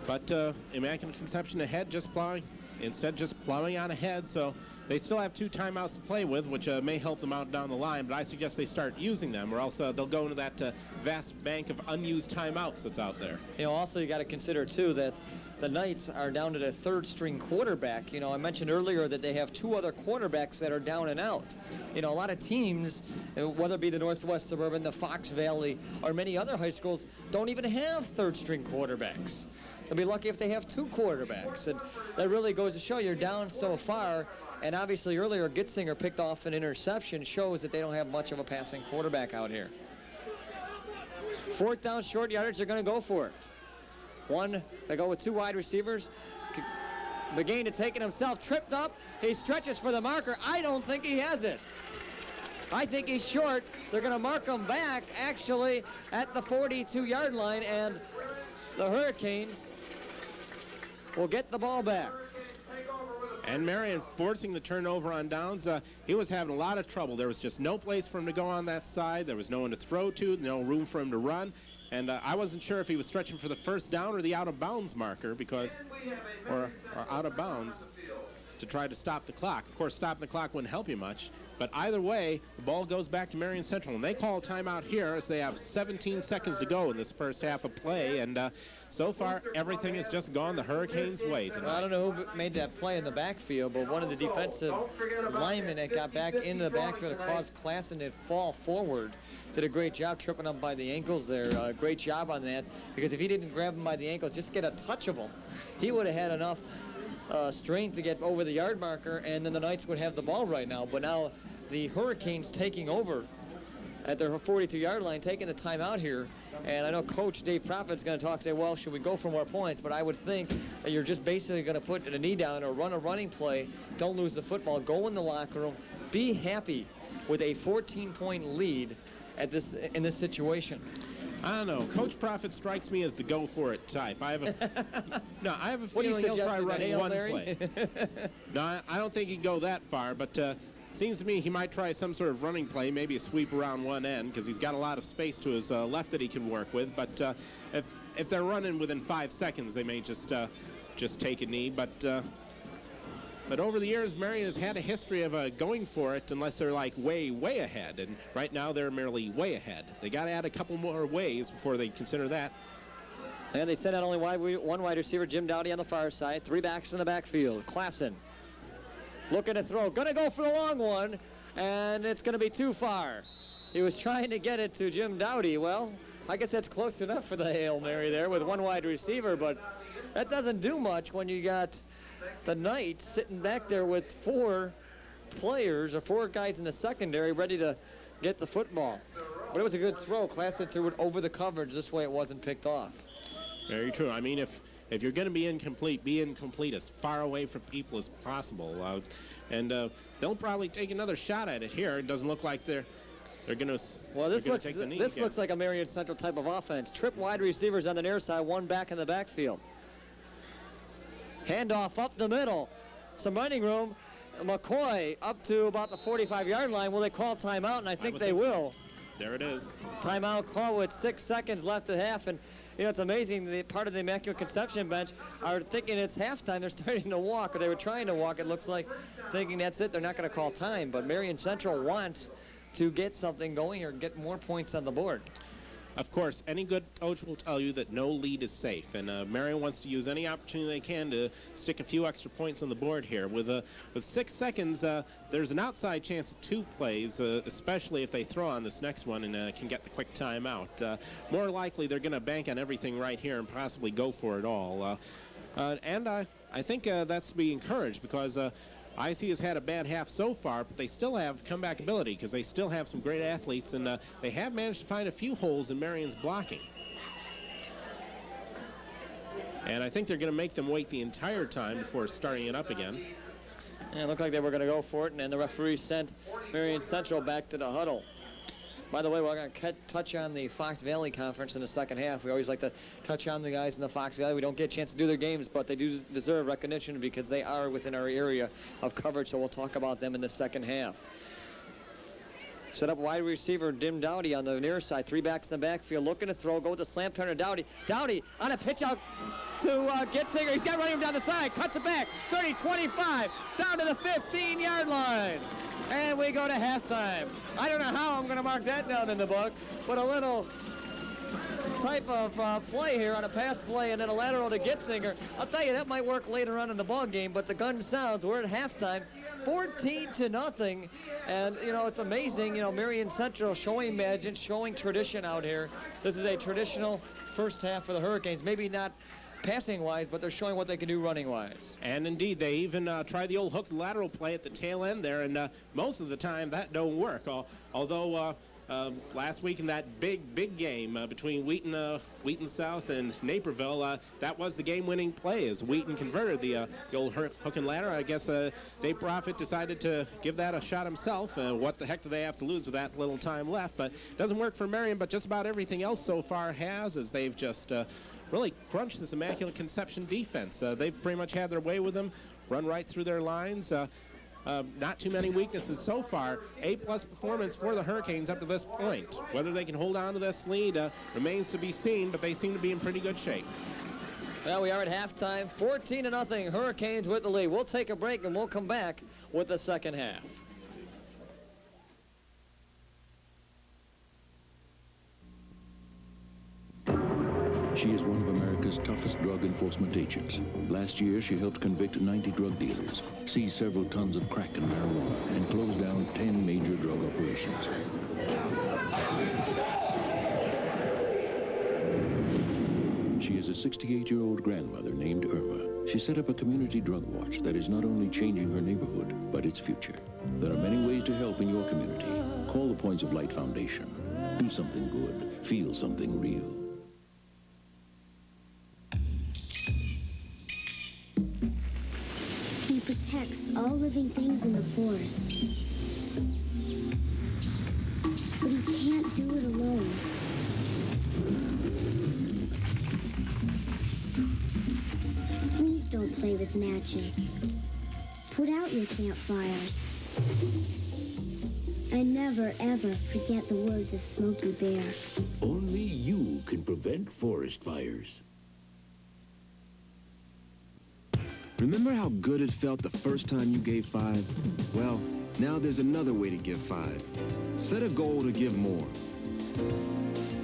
[SPEAKER 2] But Immaculate Conception ahead just by instead just plowing on ahead. So they still have 2 timeouts to play with, which may help them out down the line, but I suggest they start using them, or else they'll go into that vast bank of unused timeouts that's out there.
[SPEAKER 4] Also you got to consider, too, that the Knights are down to the 3rd-string quarterback. I mentioned earlier that they have 2 other quarterbacks that are down and out. A lot of teams, whether it be the Northwest Suburban, the Fox Valley, or many other high schools, don't even have 3rd-string quarterbacks. They'll be lucky if they have 2 quarterbacks. And that really goes to show you're down so far. And obviously earlier, Gitzinger picked off an interception, shows that they don't have much of a passing quarterback out here. 4th down, short yardage, they're going to go for it. They go with 2 wide receivers. McGain to take it himself, tripped up. He stretches for the marker. I don't think he has it. I think he's short. They're going to mark him back, actually, at the 42-yard line, and the Hurricanes will get the ball back.
[SPEAKER 2] And Marian forcing the turnover on downs. He was having a lot of trouble. There was just no place for him to go on that side. There was no one to throw to, no room for him to run. And I wasn't sure if he was stretching for the first down or the out-of-bounds marker, or out of bounds, to try to stop the clock. Of course, stopping the clock wouldn't help you much. But either way, the ball goes back to Marian Central. And they call a timeout here as they have 17 seconds to go in this first half of play. And so far, everything has just gone the Hurricanes' way tonight.
[SPEAKER 4] Well, I don't know who made that play in the backfield, but one of the defensive linemen that got back into the backfield to cause Klassen to fall forward did a great job tripping up by the ankles there. Great job on that, because if he didn't grab him by the ankles, just get a touch of him, he would have had enough strength to get over the yard marker, and then the Knights would have the ball right now. But now the Hurricanes taking over at their 42-yard line, taking the timeout here. And I know Coach Dave Prophet's going to talk, say, well, should we go for more points? But I would think that you're just basically going to put a knee down or run a running play, don't lose the football, go in the locker room, be happy with a 14-point lead in this situation.
[SPEAKER 2] I don't know. Coach Prophet strikes me as the go-for-it type. I have a feeling he'll try running one play. No, I don't think he'd go that far, but seems to me he might try some sort of running play, maybe a sweep around one end, because he's got a lot of space to his left that he can work with. But if they're running within 5 seconds, they may just take a knee. But over the years, Marian has had a history of going for it unless they're like way, way ahead. And right now they're merely way ahead. They got to add a couple more ways before they consider that.
[SPEAKER 4] And they sent out only one wide receiver, Jim Dowdy on the far side. 3 backs in the backfield. Klassen looking to throw. Going to go for the long one. And it's going to be too far. He was trying to get it to Jim Dowdy. Well, I guess that's close enough for the Hail Mary there with 1 wide receiver. But that doesn't do much when you got the Knights sitting back there with 4 players or 4 guys in the secondary ready to get the football. But it was a good throw. Klassen threw it over the coverage. This way it wasn't picked off.
[SPEAKER 2] Very true. I mean, if you're going to be incomplete as far away from people as possible. And they'll probably take another shot at it here. It doesn't look like they're going to.
[SPEAKER 4] Well, this looks like a Marian Central type of offense. Trip wide receivers on the near side, 1 back in the backfield. Handoff up the middle. Some running room. McCoy up to about the 45-yard line. Will they call timeout? And I think they will.
[SPEAKER 2] There it is.
[SPEAKER 4] Timeout call with 6 seconds left at half. And, it's amazing. The part of the Immaculate Conception bench are thinking it's halftime. They're starting to walk, or they were trying to walk, it looks like, thinking that's it. They're not going to call time. But Marian Central wants to get something going or get more points on the board.
[SPEAKER 2] Of course, any good coach will tell you that no lead is safe, and Marian wants to use any opportunity they can to stick a few extra points on the board here. With 6 seconds, there's an outside chance of 2 plays, especially if they throw on this next one and can get the quick timeout. More likely, they're going to bank on everything right here and possibly go for it all. And I think that's to be encouraged, because IC has had a bad half so far, but they still have comeback ability because they still have some great athletes, and they have managed to find a few holes in Marian's blocking. And I think they're going to make them wait the entire time before starting it up again.
[SPEAKER 4] And it looked like they were going to go for it, and then the referee sent Marian Central back to the huddle. By the way, we're going to touch on the Fox Valley Conference in the second half. We always like to touch on the guys in the Fox Valley. We don't get a chance to do their games, but they do deserve recognition because they are within our area of coverage, so we'll talk about them in the second half. Set up wide receiver Dim Dowdy on the near side. 3 backs in the backfield. Looking to throw. Go with the slam turner Dowdy. Dowdy on a pitch out to Getzinger. He's got running down the side. Cuts it back. 30, 25. Down to the 15-yard line. And we go to halftime. I don't know how I'm going to mark that down in the book, but a little type of play here on a pass play and then a lateral to Getzinger. I'll tell you, that might work later on in the ball game, but the gun sounds. We're at halftime. 14-0, and it's amazing. Marian Central showing magic, showing tradition out here. This is a traditional first half for the Hurricanes. Maybe not passing wise, but they're showing what they can do running wise.
[SPEAKER 2] And indeed, they even try the old hook lateral play at the tail end there, and most of the time that don't work. Although last week in that big game between Wheaton South and Naperville, that was the game-winning play as Wheaton converted the old hook and ladder. I guess Dave Profit decided to give that a shot himself. What the heck do they have to lose with that little time left? But it doesn't work for Marian, but just about everything else so far has, as they've just really crunched this Immaculate Conception defense. They've pretty much had their way with them, run right through their lines. Not too many weaknesses so far. A-plus performance for the Hurricanes up to this point. Whether they can hold on to this lead remains to be seen, but they seem to be in pretty good shape.
[SPEAKER 4] Well, we are at halftime, 14-0, Hurricanes with the lead. We'll take a break and we'll come back with the second half.
[SPEAKER 5] She is one of America's toughest drug enforcement agents. Last year, she helped convict 90 drug dealers, seize several tons of crack and marijuana, and close down 10 major drug operations. She is a 68-year-old grandmother named Irma. She set up a community drug watch that is not only changing her neighborhood, but its future. There are many ways to help in your community. Call the Points of Light Foundation. Do something good. Feel something real.
[SPEAKER 6] He protects all living things in the forest. But he can't do it alone. Please don't play with matches. Put out your campfires. And never, ever forget the words of Smokey Bear.
[SPEAKER 7] Only you can prevent forest fires.
[SPEAKER 8] Remember how good it felt the first time you gave 5? Well, now there's another way to give 5. Set a goal to give more.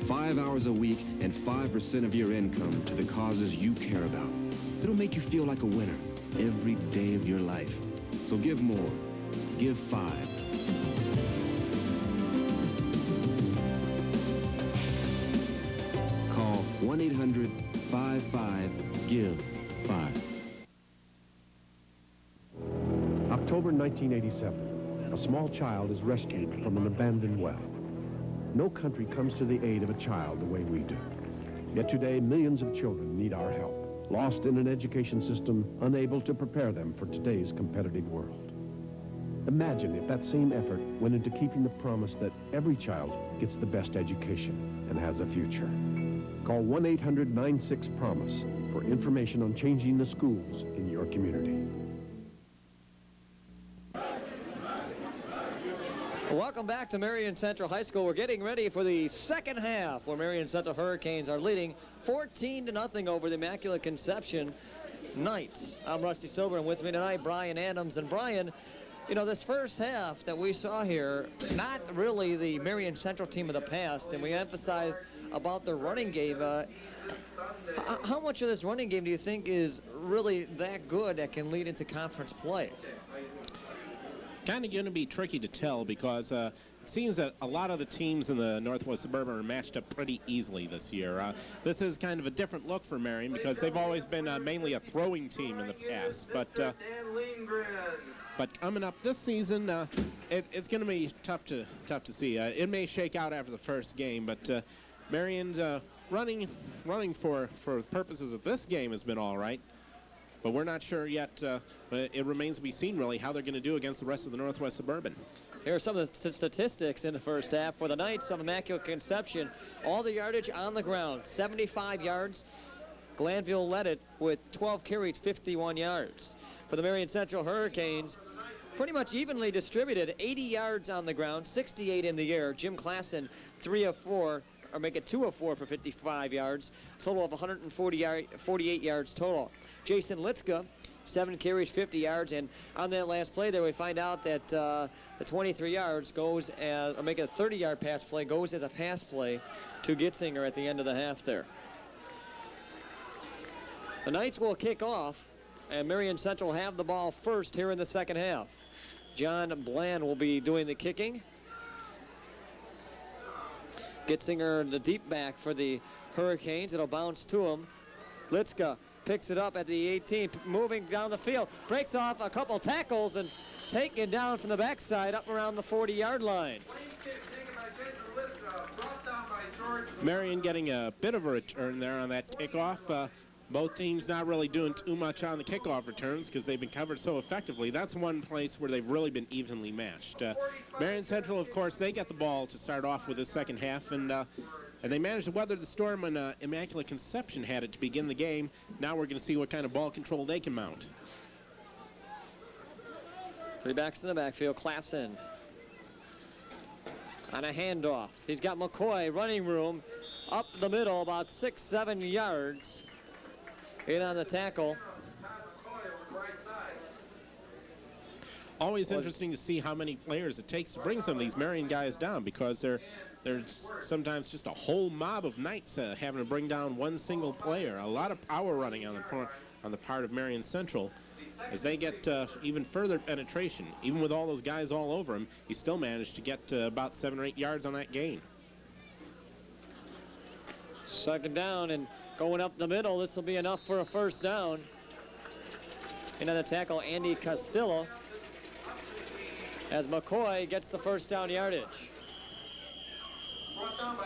[SPEAKER 8] 5 hours a week and 5% of your income to the causes you care about. It'll make you feel like a winner every day of your life. So give more. Give 5. Call 1-800-55-GIVE-5.
[SPEAKER 9] October 1987, a small child is rescued from an abandoned well. No country comes to the aid of a child the way we do. Yet today, millions of children need our help, lost in an education system unable to prepare them for today's competitive world. Imagine if that same effort went into keeping the promise that every child gets the best education and has a future. Call 1-800-96-PROMISE for information on changing the schools in your community.
[SPEAKER 4] Welcome back to Marian Central High School. We're getting ready for the second half where Marian Central Hurricanes are leading 14-0 over the Immaculate Conception Knights. I'm Rusty Silver, and with me tonight, Brian Adams. And Brian, you know, this first half that we saw here, not really the Marian Central team of the past, and we emphasized about the running game. How much of this running game do you think is really that good that can lead into conference play?
[SPEAKER 2] Kind of going to be tricky to tell because it seems that a lot of the teams in the Northwest Suburban are matched up pretty easily this year. This is kind of a different look for Marian because they've always been mainly a throwing team in the past. But coming up this season, it's going to be tough to see. It may shake out after the first game, but Marian's running for the purposes of this game has been all right. But we're not sure yet. It remains to be seen, really, how they're going to do against the rest of the Northwest Suburban.
[SPEAKER 4] Here are some of the statistics in the first half. For the Knights of Immaculate Conception, all the yardage on the ground, 75 yards. Glanville led it with 12 carries, 51 yards. For the Marian Central Hurricanes, pretty much evenly distributed. 80 yards on the ground, 68 in the air. Jim Klassen, 3 of 4, or make it 2 of 4 for 55 yards. Total of 148 yards total. Jason Liska, 7 carries, 50 yards, and on that last play there we find out that the 23 yards goes as, or make it a 30-yard pass play, goes as a pass play to Gitzinger at the end of the half there. The Knights will kick off, and Marian Central will have the ball first here in the second half. John Bland will be doing the kicking. Gitzinger, the deep back for the Hurricanes. It'll bounce to him. Liska picks it up at the 18, moving down the field, breaks off a couple tackles and taken down from the backside up around the 40-yard line.
[SPEAKER 2] Marian getting a bit of a return there on that kickoff. Both teams not really doing too much on the kickoff returns because they've been covered so effectively. That's one place where they've really been evenly matched. Marian Central, of course, they got the ball to start off with the second half, and they managed to weather the storm when Immaculate Conception had it to begin the game. Now we're going to see what kind of ball control they can mount.
[SPEAKER 4] 3 backs in the backfield. Klassen on a handoff. He's got McCoy running room up the middle, about 6-7 yards. In on the tackle.
[SPEAKER 2] Always interesting to see how many players it takes to bring some of these Marian guys down, because there's sometimes just a whole mob of Knights having to bring down one single player. A lot of power running on the part of Marian Central as they get even further penetration. Even with all those guys all over him, he still managed to get about 7 or 8 yards on that gain.
[SPEAKER 4] Second down, and going up the middle, this will be enough for a first down. In on the tackle, Andy Castillo, as McCoy gets the first down yardage.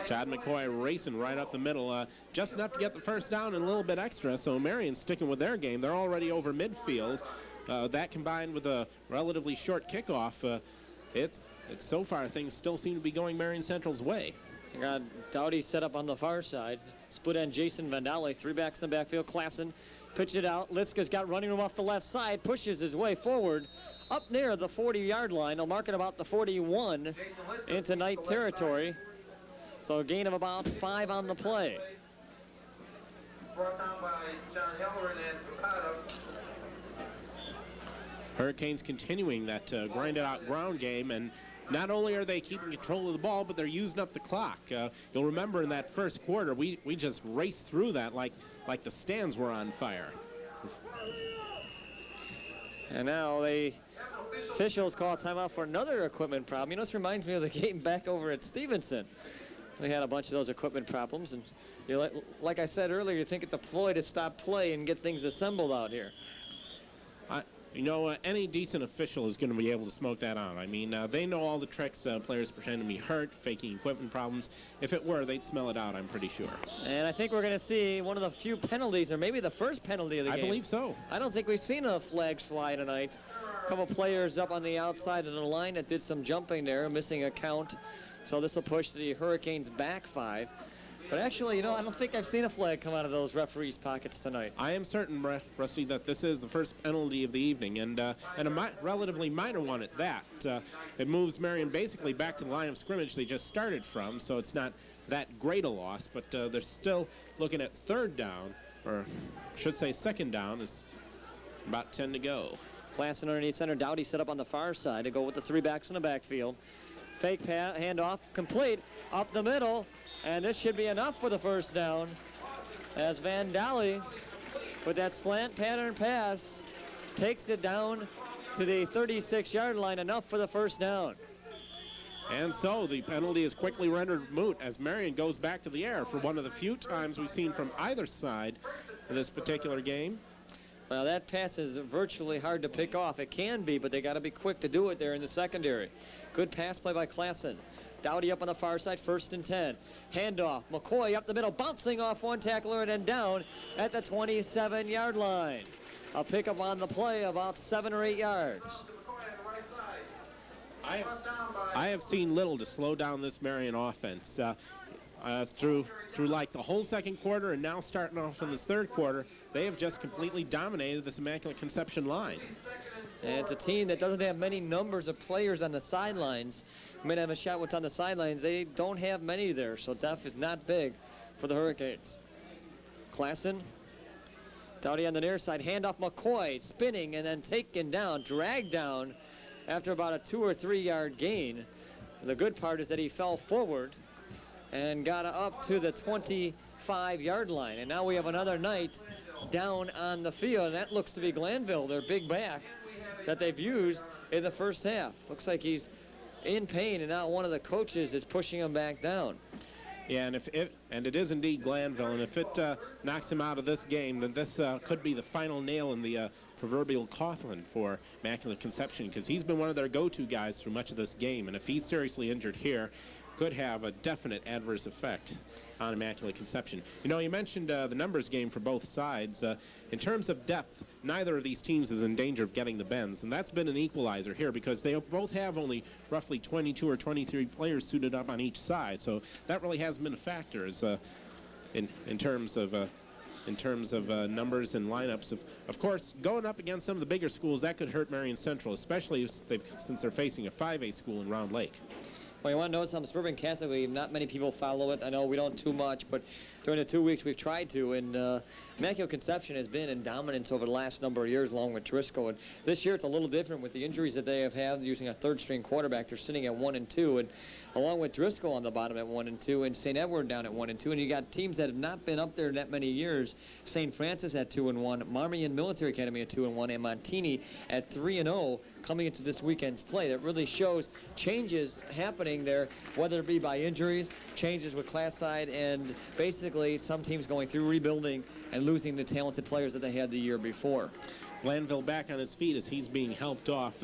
[SPEAKER 2] Todd McCoy racing right up the middle, just enough to get the first down and a little bit extra, so Marian's sticking with their game. They're already over midfield. That combined with a relatively short kickoff, it's so far things still seem to be going Marian Central's way.
[SPEAKER 4] You got Dowdy set up on the far side. Split end Jason Vandale, 3 backs in the backfield. Klassen pitched it out. Liska's got running room off the left side, pushes his way forward up near the 40-yard line. He'll mark it about the 41 into Knight territory. So a gain of about 5 on the play.
[SPEAKER 3] Brought down by John Hellerin and Zapata.
[SPEAKER 2] Hurricanes continuing that grinded-out ground game, and not only are they keeping control of the ball, but they're using up the clock. You'll remember in that first quarter, we just raced through that like the stands were on fire.
[SPEAKER 4] And now the officials call a timeout for another equipment problem. You know, this reminds me of the game back over at Stevenson. We had a bunch of those equipment problems, and like I said earlier, you think it's a ploy to stop play and get things assembled out here.
[SPEAKER 2] You know, any decent official is going to be able to smoke that out. I mean, they know all the tricks. Players pretend to be hurt, faking equipment problems. If it were, they'd smell it out, I'm pretty sure.
[SPEAKER 4] And I think we're going to see one of the few penalties, or maybe the first penalty of the game.
[SPEAKER 2] I believe so.
[SPEAKER 4] I don't think we've seen a flags fly tonight. A couple players up on the outside of the line that did some jumping there, missing a count. So this will push the Hurricanes back 5. But actually, you know, I don't think I've seen a flag come out of those referees' pockets tonight.
[SPEAKER 2] I am certain, Rusty, that this is the first penalty of the evening, and a relatively minor one at that. It moves Marian basically back to the line of scrimmage they just started from, so it's not that great a loss, but they're still looking at third down, or I should say second down. Is about 10 to go.
[SPEAKER 4] Klassen underneath center. Dowdy set up on the far side to go with the 3 backs in the backfield. Fake handoff complete up the middle. And this should be enough for the first down, as Vandale, with that slant pattern pass, takes it down to the 36-yard line, enough for the first down.
[SPEAKER 2] And so the penalty is quickly rendered moot as Marian goes back to the air for one of the few times we've seen from either side in this particular game.
[SPEAKER 4] Well, that pass is virtually hard to pick off. It can be, but they got to be quick to do it there in the secondary. Good pass play by Klassen. Dowdy up on the far side, 1st and 10. Handoff, McCoy up the middle, bouncing off one tackler and then down at the 27-yard line. A pickup on the play, about 7 or 8 yards.
[SPEAKER 2] I have seen little to slow down this Marian offense. Through like the whole second quarter and now starting off in this third quarter, they have just completely dominated this Immaculate Conception line.
[SPEAKER 4] And it's a team that doesn't have many numbers of players on the sidelines. You might have a shot what's on the sidelines. They don't have many there, so depth is not big for the Hurricanes. Klassen, Dowdy on the near side, handoff McCoy, spinning and then taken down, dragged down after about a 2 or 3 yard gain. The good part is that he fell forward and got up to the 25-yard line. And now we have another Knight down on the field, and that looks to be Glanville, their big back that they've used in the first half. Looks like he's in pain, and now one of the coaches is pushing him back down.
[SPEAKER 2] Yeah, and it is indeed Glanville, and if it knocks him out of this game, then this could be the final nail in the proverbial coffin for Immaculate Conception, because he's been one of their go-to guys through much of this game, and if he's seriously injured here, could have a definite adverse effect on Immaculate Conception. You know, you mentioned the numbers game for both sides. In terms of depth, neither of these teams is in danger of getting the bends, and that's been an equalizer here because they both have only roughly 22 or 23 players suited up on each side, so that really hasn't been a factor as, in terms of numbers and lineups. Of course, going up against some of the bigger schools, that could hurt Marian Central, especially since they're facing a 5A school in Round Lake.
[SPEAKER 4] Well, you want to notice on the Suburban Catholic League, not many people follow it. I know we don't too much, but during the 2 weeks we've tried to, and Immaculate Conception has been in dominance over the last number of years along with Driscoll. And this year it's a little different with the injuries that they have had using a third-string quarterback. They're sitting at 1-2, and along with Driscoll on the bottom at 1-2, and St. Edward down at 1-2, and you got teams that have not been up there that many years. St. Francis at 2-1, Marian Military Academy at 2-1, and Montini at 3-0 coming into this weekend's play. That really shows changes happening there, whether it be by injuries, changes with class side, and basically some teams going through rebuilding and losing the talented players that they had the year before.
[SPEAKER 2] Glanville back on his feet as he's being helped off.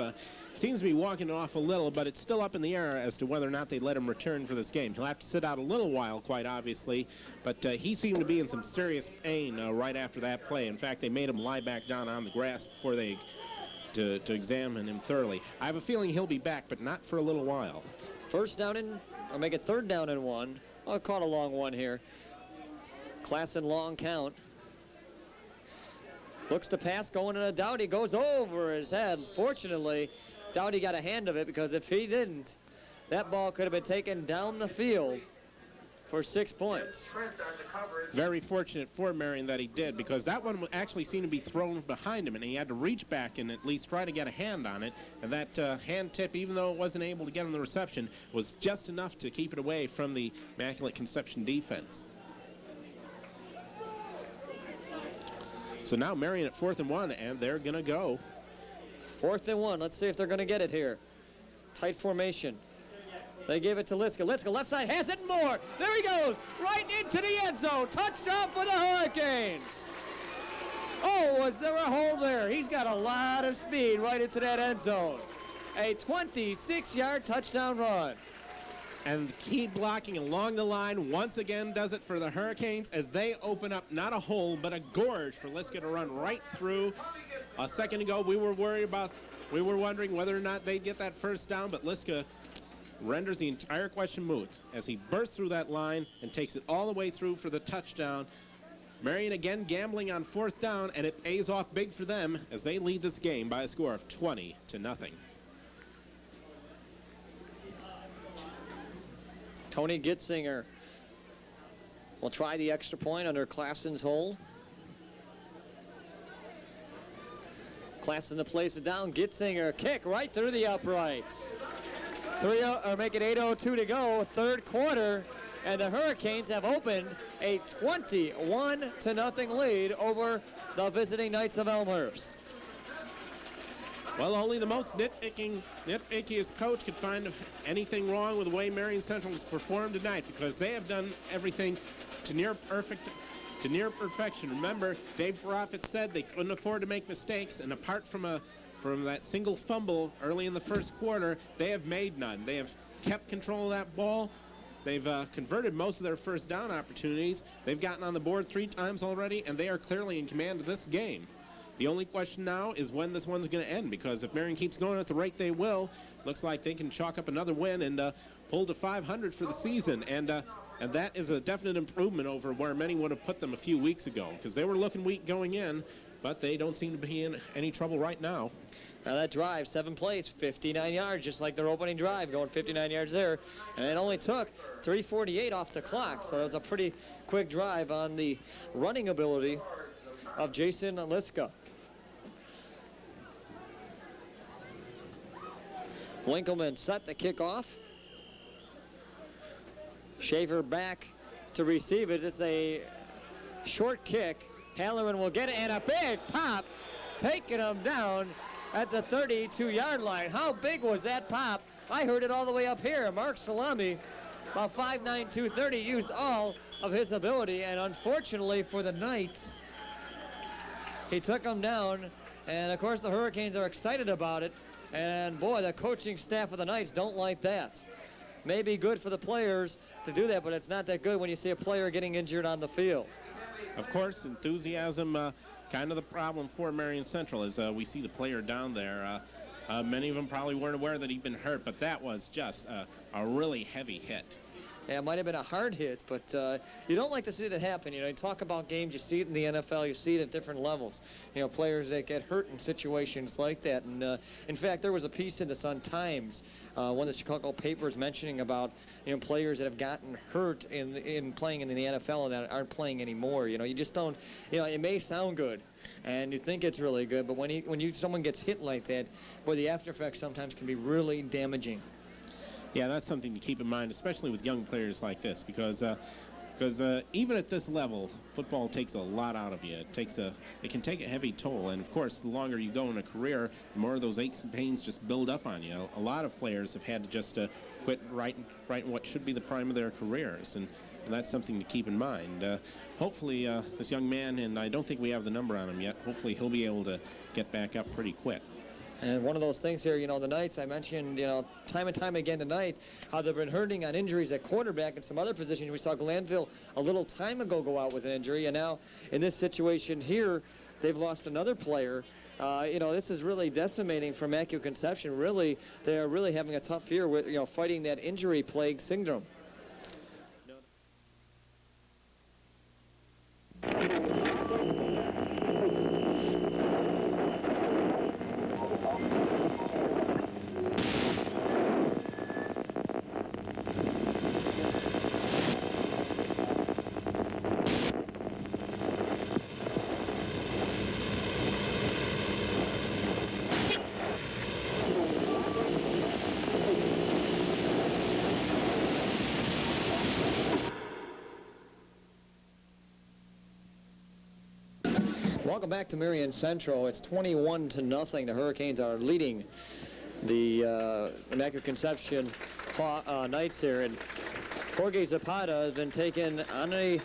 [SPEAKER 2] Seems to be walking off a little, but it's still up in the air as to whether or not they let him return for this game. He'll have to sit out a little while, quite obviously, but he seemed to be in some serious pain right after that play. In fact, they made him lie back down on the grass before they to examine him thoroughly. I have a feeling he'll be back, but not for a little while.
[SPEAKER 4] First down and, or make it 3rd down and 1. Oh, caught a long one here. Klassen long count. Looks to pass, going to Dowdy, goes over his head. Fortunately, Dowdy got a hand of it, because if he didn't, that ball could have been taken down the field for 6 points.
[SPEAKER 2] Very fortunate for Marian that he did, because that one actually seemed to be thrown behind him, and he had to reach back and at least try to get a hand on it. And that hand tip, even though it wasn't able to get on the reception, was just enough to keep it away from the Immaculate Conception defense. So now Marian at 4th and 1, and they're going to go.
[SPEAKER 4] 4th and 1. Let's see if they're going to get it here. Tight formation. They give it to Liska. Liska, left side, has it more. There he goes, right into the end zone. Touchdown for the Hurricanes. Oh, was there a hole there? He's got a lot of speed right into that end zone. A 26-yard touchdown run.
[SPEAKER 2] And key blocking along the line once again does it for the Hurricanes as they open up not a hole but a gorge for Liska to run right through. A second ago we were wondering whether or not they'd get that first down, but Liska renders the entire question moot as he bursts through that line and takes it all the way through for the touchdown. Marian again gambling on 4th down, and it pays off big for them as they lead this game by a score of 20-0.
[SPEAKER 4] Tony Gitzinger will try the extra point under Klassen's hold. Klassen to place it down. Gitzinger kick right through the uprights. Make it 8:02 to go, 3rd quarter, and the Hurricanes have opened a 21-0 lead over the visiting Knights of Elmhurst.
[SPEAKER 2] Well, only the most nitpickiest coach could find anything wrong with the way Marian Central has performed tonight, because they have done everything to near perfection. Remember, Dave Profit said they couldn't afford to make mistakes, and apart from that single fumble early in the 1st quarter, they have made none. They have kept control of that ball. They've converted most of their first down opportunities. They've gotten on the board 3 times already, and they are clearly in command of this game. The only question now is when this one's going to end, because if Marian keeps going at the rate they will, looks like they can chalk up another win and pull to 500 for the season. And and that is a definite improvement over where many would have put them a few weeks ago, because they were looking weak going in, but they don't seem to be in any trouble right now.
[SPEAKER 4] Now that drive, 7 plays, 59 yards, just like their opening drive, going 59 yards there. And it only took 3:48 off the clock, so it was a pretty quick drive on the running ability of Jason Liska. Winkleman set the kickoff. Schaefer back to receive it. It's a short kick. Halloran will get it, and a big pop, taking him down at the 32-yard line. How big was that pop? I heard it all the way up here. Mark Salami, about 5'9", 230, used all of his ability, and unfortunately for the Knights, he took him down, and of course the Hurricanes are excited about it, and boy, the coaching staff of the Knights don't like that. Maybe good for the players to do that, but it's not that good when you see a player getting injured on the field.
[SPEAKER 2] Of course, enthusiasm, kind of the problem for Marian Central is we see the player down there. Many of them probably weren't aware that he'd been hurt, but that was just a really heavy hit.
[SPEAKER 4] Yeah, it might have been a hard hit, but you don't like to see that happen. You know, you talk about games, you see it in the NFL, you see it at different levels. You know, players that get hurt in situations like that. And in fact, there was a piece in the Sun-Times, one of the Chicago papers, mentioning about, you know, players that have gotten hurt in playing in the NFL and that aren't playing anymore. You know, you just don't, you know, it may sound good and you think it's really good, but when someone gets hit like that, boy, the after effects sometimes can be really damaging.
[SPEAKER 2] Yeah, that's something to keep in mind, especially with young players like this, because even at this level, football takes a lot out of you. It can take a heavy toll, and of course, the longer you go in a career, the more of those aches and pains just build up on you. A lot of players have had to just quit right in what should be the prime of their careers, and that's something to keep in mind. Hopefully, this young man, and I don't think we have the number on him yet, hopefully he'll be able to get back up pretty quick.
[SPEAKER 4] And one of those things here, you know, the Knights, I mentioned, you know, time and time again tonight, how they've been hurting on injuries at quarterback and some other positions. We saw Glanville a little time ago go out with an injury, and now in this situation here, they've lost another player. You know, this is really decimating for Immaculate Conception. Really, they are really having a tough year with, you know, fighting that injury plague syndrome. Welcome back to Marian Central. It's 21-0. The Hurricanes are leading the Immaculate Conception Knights here, and Jorge Zapata has been taken on a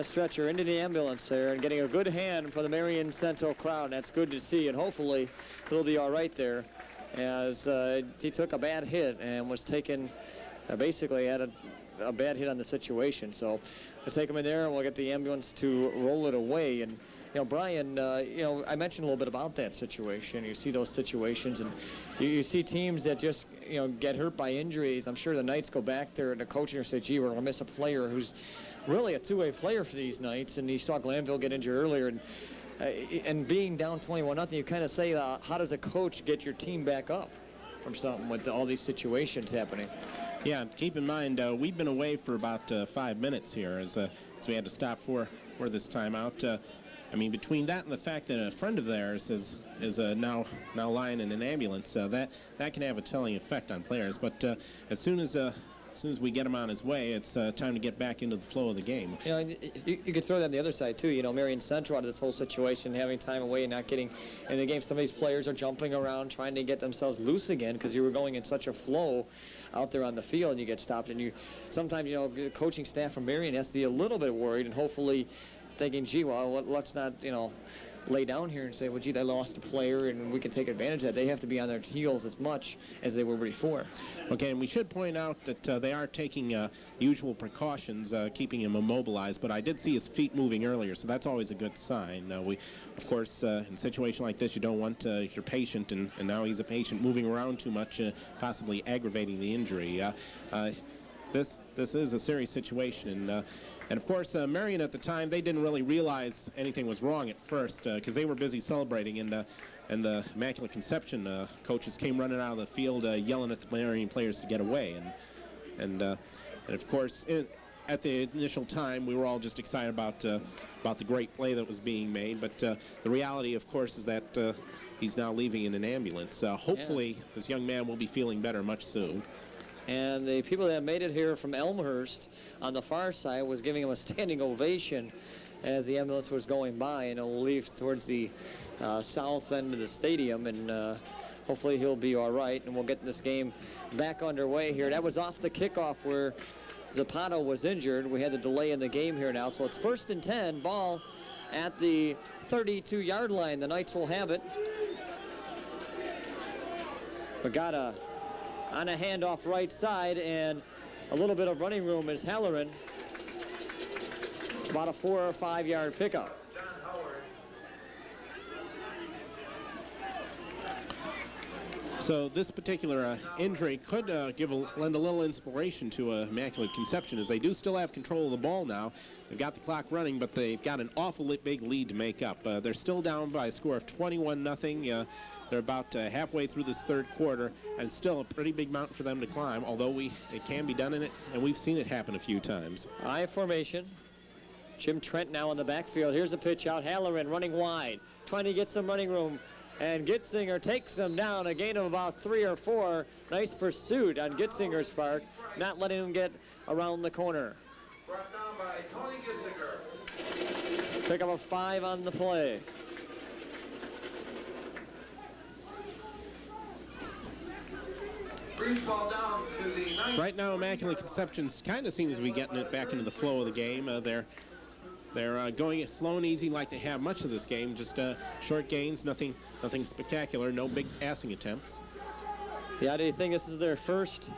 [SPEAKER 4] stretcher into the ambulance there and getting a good hand for the Marian Central crowd. That's good to see, and hopefully he'll be all right there, as he took a bad hit and was taken, basically had a bad hit on the situation. So we'll take him in there and we'll get the ambulance to roll it away. And, you know, Brian, you know, I mentioned a little bit about that situation. You see those situations, and you see teams that just, you know, get hurt by injuries. I'm sure the Knights go back there and the coach and say, gee, we're going to miss a player who's really a two-way player for these Knights. And you saw Glanville get injured earlier. And being down 21-0, you kind of say, how does a coach get your team back up from something with all these situations happening?
[SPEAKER 2] Yeah, keep in mind, we've been away for about 5 minutes here as we had to stop for this timeout. I mean, between that and the fact that a friend of theirs is now lying in an ambulance, that can have a telling effect on players. But as soon as we get him on his way, it's time to get back into the flow of the game.
[SPEAKER 4] You know, you could throw that on the other side, too. You know, Marian Central out of this whole situation, having time away and not getting in the game. Some of these players are jumping around, trying to get themselves loose again because you were going in such a flow out there on the field, and you get stopped. And sometimes, you know, the coaching staff from Marian has to be a little bit worried and hopefully thinking, gee, well, let's not, you know, lay down here and say, well, gee, they lost a player and we can take advantage of that. They have to be on their heels as much as they were before.
[SPEAKER 2] Okay, and we should point out that they are taking usual precautions, keeping him immobilized, but I did see his feet moving earlier, so that's always a good sign. Of course, in a situation like this, you don't want your patient, and now he's a patient, moving around too much, possibly aggravating the injury. this is a serious situation. And of course, Marian at the time, they didn't really realize anything was wrong at first because they were busy celebrating, and the Immaculate Conception coaches came running out of the field yelling at the Marian players to get away. And of course, at the initial time, we were all just excited about the great play that was being made. But the reality, of course, is that he's now leaving in an ambulance. Hopefully, this young man will be feeling better much soon.
[SPEAKER 4] And the people that made it here from Elmhurst on the far side was giving him a standing ovation as the ambulance was going by, and it'll leave towards the south end of the stadium, and hopefully he'll be all right, and we'll get this game back underway here. That was off the kickoff where Zapata was injured. We had the delay in the game here now, so it's 1st and 10, ball at the 32-yard line. The Knights will have it. Bagata on a handoff right side, and a little bit of running room is Halloran. About a 4 or 5 yard pickup.
[SPEAKER 2] So this particular injury could lend a little inspiration to Immaculate Conception, as they do still have control of the ball now. They've got the clock running, but they've got an awful big lead to make up. They're still down by a score of 21-0. They're about halfway through this third quarter, and still a pretty big mountain for them to climb, although it can be done in it, and we've seen it happen a few times.
[SPEAKER 4] I formation. Jim Trent now in the backfield. Here's a pitch out. Halloran running wide, trying to get some running room. And Gitzinger takes him down, a gain of about 3 or 4. Nice pursuit on Gitzinger's part, not letting him get around the corner.
[SPEAKER 3] Brought down by Tony Gitzinger.
[SPEAKER 4] Pick up a 5 on the play.
[SPEAKER 3] Ball down to the
[SPEAKER 2] right now, Immaculate Conception kind of seems to be getting it back into the flow of the game. They're going it slow and easy like they have much of this game. Just short gains, nothing spectacular, no big passing attempts.
[SPEAKER 4] Yeah, do you think this is their first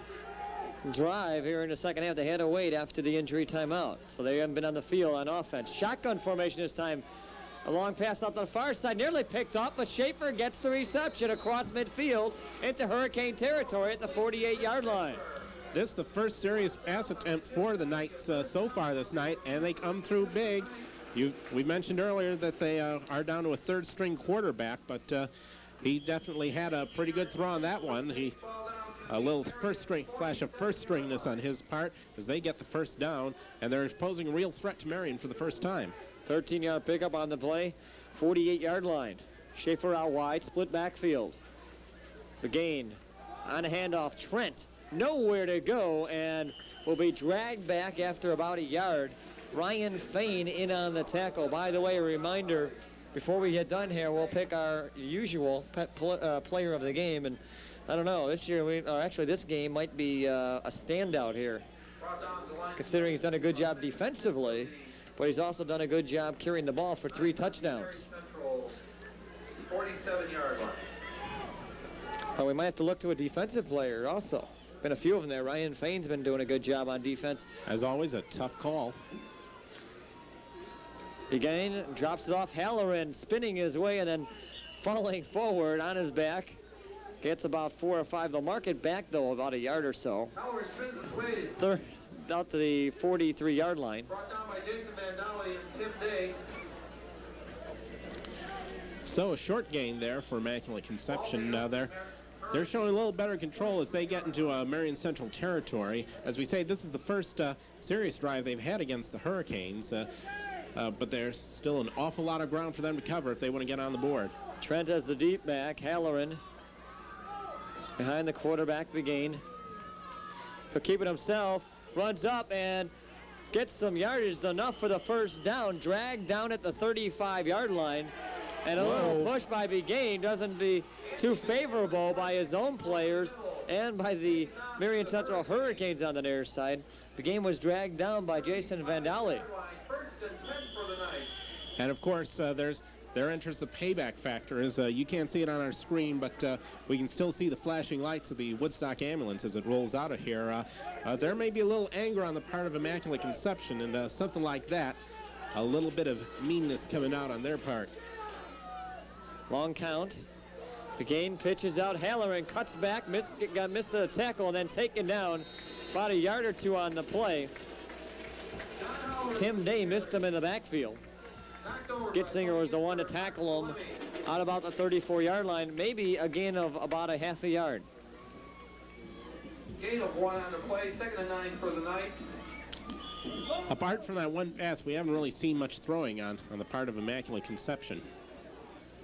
[SPEAKER 4] drive here in the second half? They had to wait after the injury timeout, so they haven't been on the field on offense. Shotgun formation this time. A long pass out to the far side, nearly picked up, but Schaefer gets the reception across midfield into Hurricane territory at the 48-yard line.
[SPEAKER 2] This is the first serious pass attempt for the Knights so far this night, and they come through big. We mentioned earlier that they are down to a third-string quarterback, but he definitely had a pretty good throw on that one. A little flash of first-stringness on his part as they get the first down, and they're posing a real threat to Marian for the first time.
[SPEAKER 4] 13-yard pickup on the play, 48-yard line. Schaefer out wide, split backfield. The gain on a handoff. Trent nowhere to go and will be dragged back after about a yard. Ryan Fain in on the tackle. By the way, a reminder, before we get done here, we'll pick our usual player of the game. And I don't know, this year, actually this game might be a standout here, considering he's done a good job defensively. But he's also done a good job carrying the ball for 3 touchdowns.
[SPEAKER 3] 47-yard line.
[SPEAKER 4] Well, we might have to look to a defensive player also. Been a few of them there. Ryan Fain's been doing a good job on defense.
[SPEAKER 2] As always, a tough call.
[SPEAKER 4] Again, drops it off. Halloran spinning his way and then falling forward on his back. Gets about 4 or 5. They'll mark it back, though, about a yard or so. Third, out to the 43-yard line.
[SPEAKER 3] Brought down by Jason Vandali and Tim Day.
[SPEAKER 2] So a short gain there for Immaculate Conception. They're showing a little better control as they get into Marian Central territory. As we say, this is the first serious drive they've had against the Hurricanes, but there's still an awful lot of ground for them to cover if they want to get on the board.
[SPEAKER 4] Trent has the deep back. Halloran behind the quarterback, Begain. He'll keep it himself. Runs up and gets some yardage, enough for the first down. Dragged down at the 35-yard line. And a little push by Begain doesn't be too favorable by his own players and by the Marian Central Hurricanes on the near side. Begain was dragged down by Jason Vandali.
[SPEAKER 2] And of course, there enters the payback factor. As you can't see it on our screen, but we can still see the flashing lights of the Woodstock ambulance as it rolls out of here. There may be a little anger on the part of Immaculate Conception, and something like that, a little bit of meanness coming out on their part.
[SPEAKER 4] Long count. Begain pitches out. Halloran cuts back, missed the tackle, and then taken down about a yard or two on the play. Tim Day missed him in the backfield. Gitzinger was the one to tackle him out about the 34-yard line, maybe a gain of about a half a yard.
[SPEAKER 3] Gain of 1 on the play, 2nd and 9 for the Knights.
[SPEAKER 2] Apart from that one pass, we haven't really seen much throwing on the part of Immaculate Conception.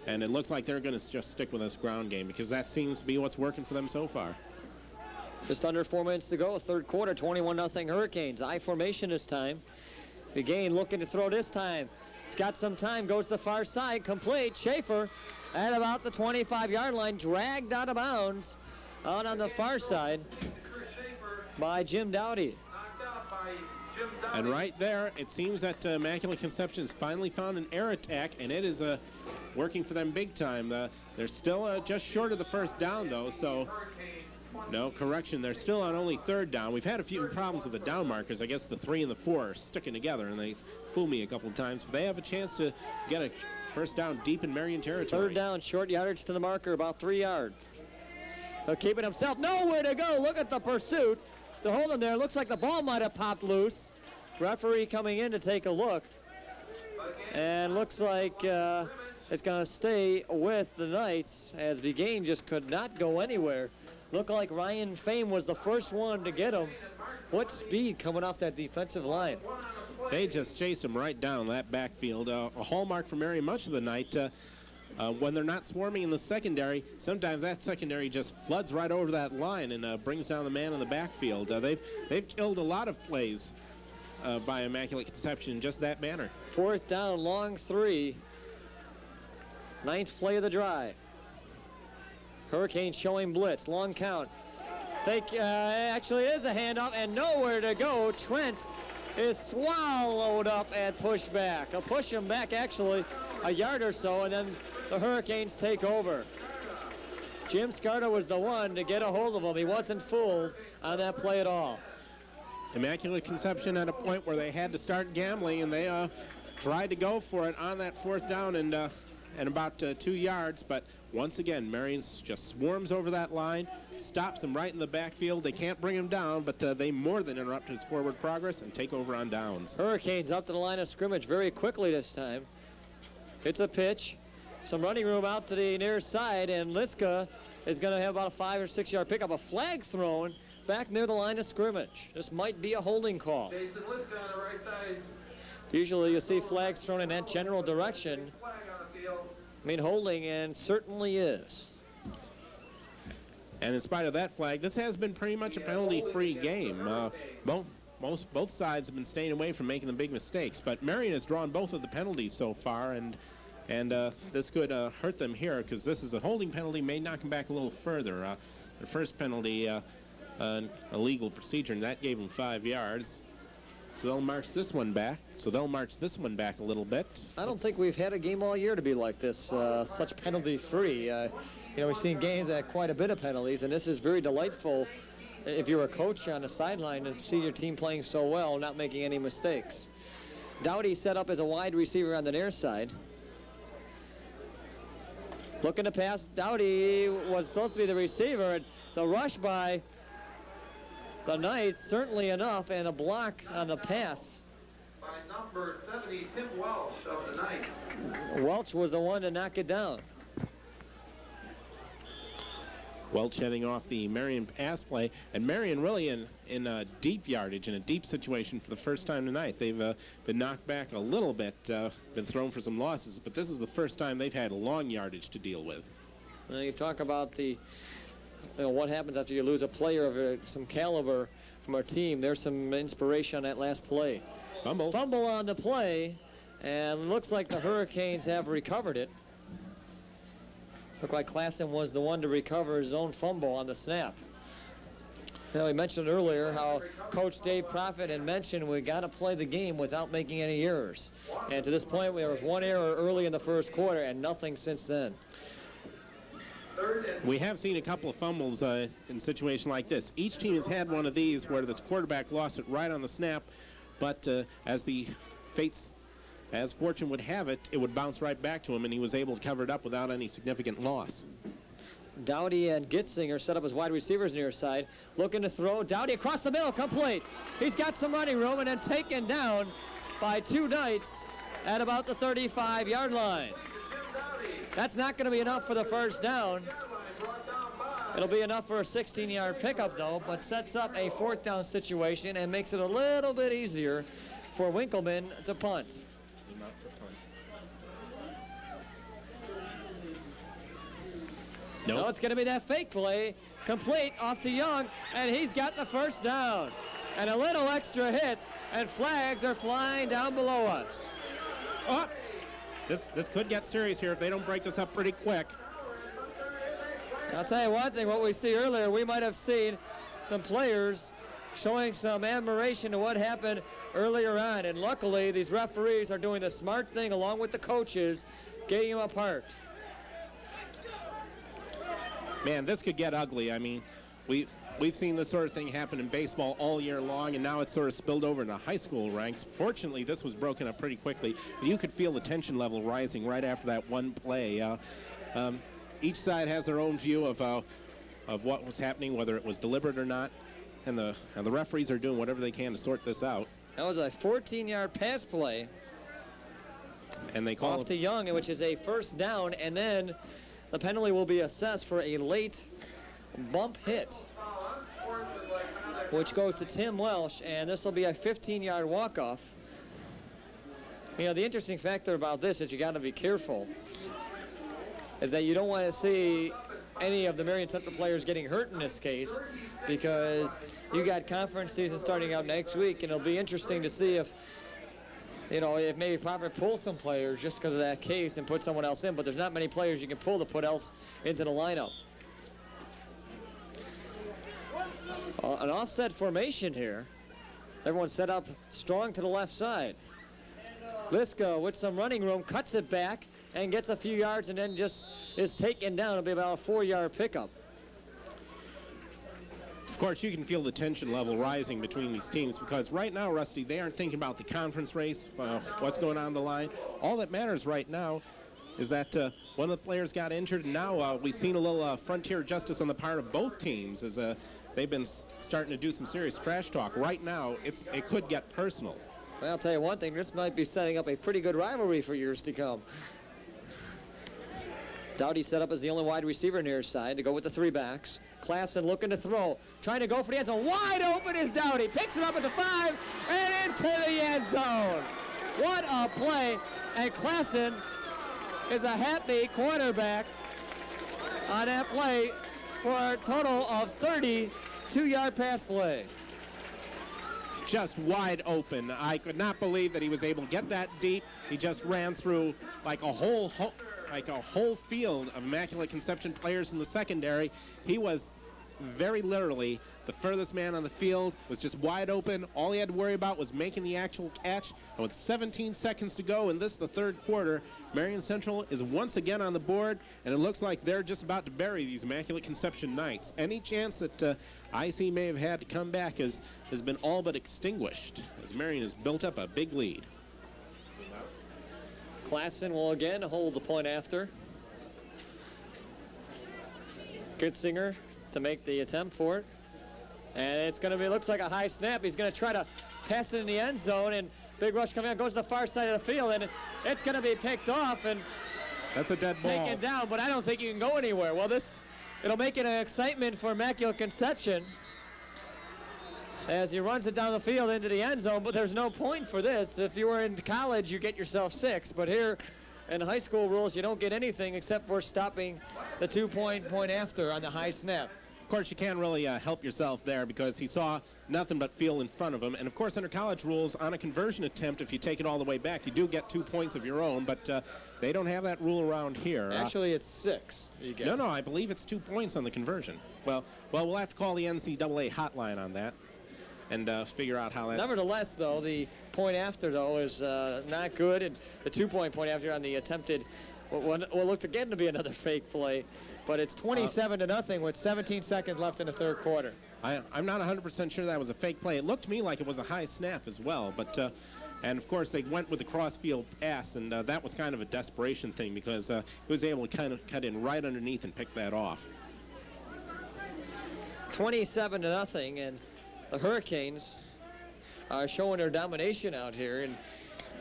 [SPEAKER 2] And it looks like they're going to just stick with this ground game because that seems to be what's working for them so far.
[SPEAKER 4] Just under 4 minutes to go, third quarter, 21-0 Hurricanes. I formation this time. Begain looking to throw this time. He's got some time, goes to the far side, complete. Schaefer at about the 25-yard line, dragged out of bounds out on the far side by Jim Dowdy.
[SPEAKER 2] And right there, it seems that Immaculate Conception has finally found an air attack, and it is working for them big time. They're still just short of the first down, though, so no correction. They're still on only third down. We've had a few problems with the down markers. I guess the 3 and the 4 are sticking together, and they fool me a couple of times, but they have a chance to get a first down deep in Marian territory.
[SPEAKER 4] Third down, short yardage to the marker, about 3 yards. He'll keep it himself. Nowhere to go. Look at the pursuit to hold him there. Looks like the ball might have popped loose. Referee coming in to take a look. And looks like it's going to stay with the Knights as Begain just could not go anywhere. Looked like Ryan Fame was the first one to get him. What speed coming off that defensive line.
[SPEAKER 2] They just chased him right down that backfield. A hallmark for Marian much of the night. When they're not swarming in the secondary, sometimes that secondary just floods right over that line and brings down the man in the backfield. They've killed a lot of plays by Immaculate Conception in just that manner.
[SPEAKER 4] Fourth down, long 3. 9th play of the drive. Hurricanes showing blitz, long count. Fake actually is a handoff and nowhere to go. Trent is swallowed up and pushed back. They'll push him back actually a yard or so, and then the Hurricanes take over. Jim Scarta was the one to get a hold of him. He wasn't fooled on that play at all.
[SPEAKER 2] Immaculate Conception at a point where they had to start gambling, and they tried to go for it on that fourth down and about 2 yards, but once again, Marian just swarms over that line, stops him right in the backfield. They can't bring him down, but they more than interrupt his forward progress and take over on downs.
[SPEAKER 4] Hurricanes up to the line of scrimmage very quickly this time. It's a pitch, some running room out to the near side, and Liska is going to have about a 5 or 6 yard pickup. A flag thrown back near the line of scrimmage. This might be a holding call.
[SPEAKER 3] Jason Liska on the right side.
[SPEAKER 4] Usually you see flags thrown in that general direction. I mean, holding, and certainly is.
[SPEAKER 2] And in spite of that flag, this has been pretty much a penalty-free game. Both sides have been staying away from making the big mistakes, but Marian has drawn both of the penalties so far, and this could hurt them here because this is a holding penalty, may knock them back a little further. The first penalty, an illegal procedure, and that gave them 5 yards. So they'll march this one back. A little bit.
[SPEAKER 4] I don't think we've had a game all year to be like this, such penalty-free. You know, we've seen games that had quite a bit of penalties, and this is very delightful if you're a coach on the sideline to see your team playing so well, not making any mistakes. Dowdy set up as a wide receiver on the near side. Looking to pass, Dowdy was supposed to be the receiver, and the rush by the Knights, certainly enough, and a block on the pass.
[SPEAKER 3] By number 70, Tim Welch of the Knights.
[SPEAKER 4] Welch was the one to knock it down.
[SPEAKER 2] Welch heading off the Marian pass play, and Marian really in a deep yardage, in a deep situation for the first time tonight. They've been knocked back a little bit, been thrown for some losses, but this is the first time they've had a long yardage to deal with.
[SPEAKER 4] Well, you talk about what happens after you lose a player of some caliber from our team. There's some inspiration on that last play. Fumble on the play, and looks like the Hurricanes have recovered it. Looked like Klassen was the one to recover his own fumble on the snap. You know, we mentioned earlier how Coach Dave Proffitt had mentioned we got to play the game without making any errors. And to this point, there was one error early in the first quarter and nothing since then.
[SPEAKER 2] We have seen a couple of fumbles in a situation like this. Each team has had one of these where the quarterback lost it right on the snap, but as fortune would have it, it would bounce right back to him, and he was able to cover it up without any significant loss.
[SPEAKER 4] Dowdy and Gitzinger set up as wide receivers near side. Looking to throw. Dowdy across the middle, complete. He's got some running room and then taken down by 2 Knights at about the 35-yard line. That's not going to be enough for the first down. It'll be enough for a 16-yard pickup, though, but sets up a 4th down situation and makes it a little bit easier for Winkleman to punt.
[SPEAKER 2] Nope.
[SPEAKER 4] No, it's going to be that fake play, complete off to Young, and he's got the first down. And a little extra hit, and flags are flying down below us.
[SPEAKER 2] Oh, this could get serious here if they don't break this up pretty quick.
[SPEAKER 4] I'll tell you one thing, what we see earlier, we might have seen some players showing some admiration to what happened earlier on, and luckily these referees are doing the smart thing along with the coaches, getting them apart.
[SPEAKER 2] Man, this could get ugly. I mean, we've seen this sort of thing happen in baseball all year long, and now it's sort of spilled over into high school ranks. Fortunately, this was broken up pretty quickly. You could feel the tension level rising right after that one play. Each side has their own view of what was happening, whether it was deliberate or not, and the referees are doing whatever they can to sort this out.
[SPEAKER 4] That was a 14-yard pass play.
[SPEAKER 2] And they call
[SPEAKER 4] off to Young, which is a first down, and then the penalty will be assessed for a late bump hit, which goes to Tim Welsh, and this will be a 15-yard walk-off. You know, the interesting factor about this is you got to be careful is that you don't want to see any of the Marian Central players getting hurt in this case, because you got conference season starting out next week, and it'll be interesting to see if, you know, if maybe Providence pulls some players just because of that case and put someone else in, but there's not many players you can pull to put else into the lineup. An offset formation here. Everyone's set up strong to the left side. Liska with some running room cuts it back and gets a few yards and then just is taken down. It'll be about a 4-yard pickup.
[SPEAKER 2] Of course, you can feel the tension level rising between these teams because right now, Rusty, they aren't thinking about the conference race, what's going on the line. All that matters right now is that one of the players got injured, and now we've seen a little frontier justice on the part of both teams as they've been starting to do some serious trash talk. Right now, it could get personal.
[SPEAKER 4] Well, I'll tell you one thing, this might be setting up a pretty good rivalry for years to come. Dowdy set up as the only wide receiver near his side to go with the 3 backs. Klassen looking to throw, trying to go for the end zone. Wide open is Dowdy, picks it up at the 5 and into the end zone. What a play, and Klassen is a happy quarterback on that play for a total of 32-yard pass play.
[SPEAKER 2] Just wide open. I could not believe that he was able to get that deep. He just ran through like a whole field of Immaculate Conception players in the secondary. He was very literally the furthest man on the field, was just wide open. All he had to worry about was making the actual catch. And with 17 seconds to go in the 3rd quarter, Marian Central is once again on the board, and it looks like they're just about to bury these Immaculate Conception Knights. Any chance that IC may have had to come back has been all but extinguished as Marian has built up a big lead.
[SPEAKER 4] Klassen will again hold the point after. Gitzinger to make the attempt for it. And it's going to be, looks like a high snap. He's going to try to pass it in the end zone, and big rush coming out, goes to the far side of the field, and it's going to be picked off and
[SPEAKER 2] that's a dead ball.
[SPEAKER 4] Taken down, but I don't think you can go anywhere. Well, it'll make it an excitement for Immaculate Conception as he runs it down the field into the end zone, but there's no point for this. If you were in college, you get yourself 6, but here in high school rules, you don't get anything except for stopping the 2-point after on the high snap.
[SPEAKER 2] Of course, you can't really help yourself there because he saw nothing but field in front of him. And, of course, under college rules, on a conversion attempt, if you take it all the way back, you do get 2 points of your own, but they don't have that rule around here.
[SPEAKER 4] Actually, it's 6 you get.
[SPEAKER 2] No, I believe it's 2 points on the conversion. Well, we'll have to call the NCAA hotline on that and figure out how that...
[SPEAKER 4] Nevertheless, though, the point after, though, is not good, and the 2-point after on the attempted what looked again to be another fake play. But it's 27-0 with 17 seconds left in the 3rd quarter.
[SPEAKER 2] I'm not 100% sure that was a fake play. It looked to me like it was a high snap as well. But and, of course, they went with the cross-field pass, and that was kind of a desperation thing because he was able to kind of cut in right underneath and pick that off.
[SPEAKER 4] 27-0, and the Hurricanes are showing their domination out here. And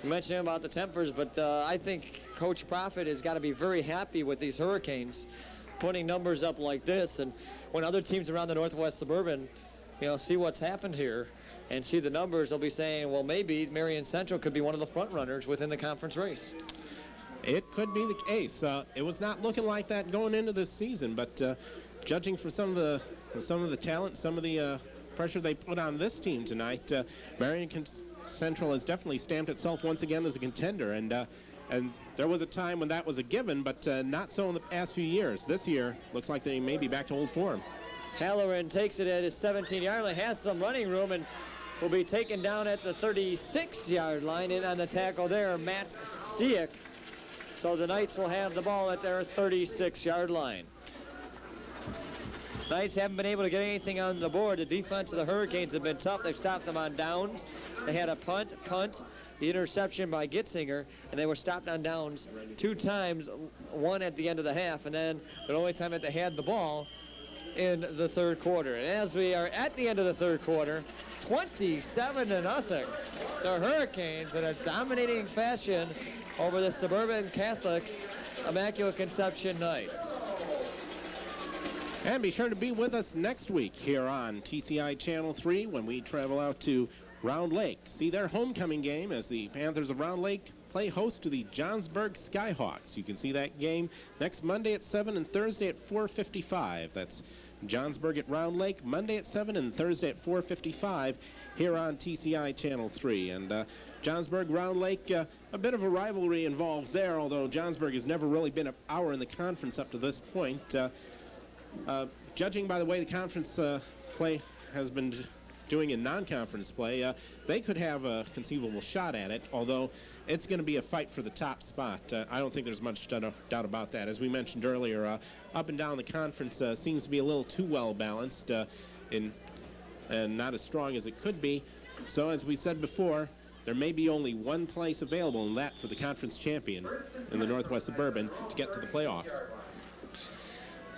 [SPEAKER 4] you mentioned about the tempers, but I think Coach Profit has got to be very happy with these Hurricanes putting numbers up like this. And when other teams around the Northwest Suburban, see what's happened here and see the numbers, they'll be saying, well, maybe Marian Central could be one of the front runners within the conference race.
[SPEAKER 2] It could be the case. It was not looking like that going into this season, but judging for some of the talent, some of the pressure they put on this team tonight, Marian Central has definitely stamped itself once again as a contender, and there was a time when that was a given, but not so in the past few years. This year, looks like they may be back to old form.
[SPEAKER 4] Halloran takes it at his 17-yard line, has some running room, and will be taken down at the 36-yard line. In on the tackle there, Matt Siak. So the Knights will have the ball at their 36-yard line. Knights haven't been able to get anything on the board. The defense of the Hurricanes have been tough. They've stopped them on downs. They had a punt, the interception by Gitzinger, and they were stopped on downs 2 times, one at the end of the half, and then the only time that they had the ball in the third quarter. And as we are at the end of the third quarter, 27-0, the Hurricanes in a dominating fashion over the Suburban Catholic Immaculate Conception Knights.
[SPEAKER 2] And be sure to be with us next week here on TCI Channel 3 when we travel out to Round Lake to see their homecoming game as the Panthers of Round Lake play host to the Johnsburg Skyhawks. You can see that game next Monday at 7 and Thursday at 4:55. That's Johnsburg at Round Lake, Monday at 7 and Thursday at 4:55 here on TCI Channel 3. And Johnsburg, Round Lake, a bit of a rivalry involved there, although Johnsburg has never really been a power in the conference up to this point. Judging by the way the conference play has been doing in non-conference play, they could have a conceivable shot at it, although it's going to be a fight for the top spot. I don't think there's much doubt about that. As we mentioned earlier, up and down the conference seems to be a little too well balanced and not as strong as it could be. So as we said before, there may be only one place available, and that for the conference champion in the Northwest Suburban to get to the playoffs.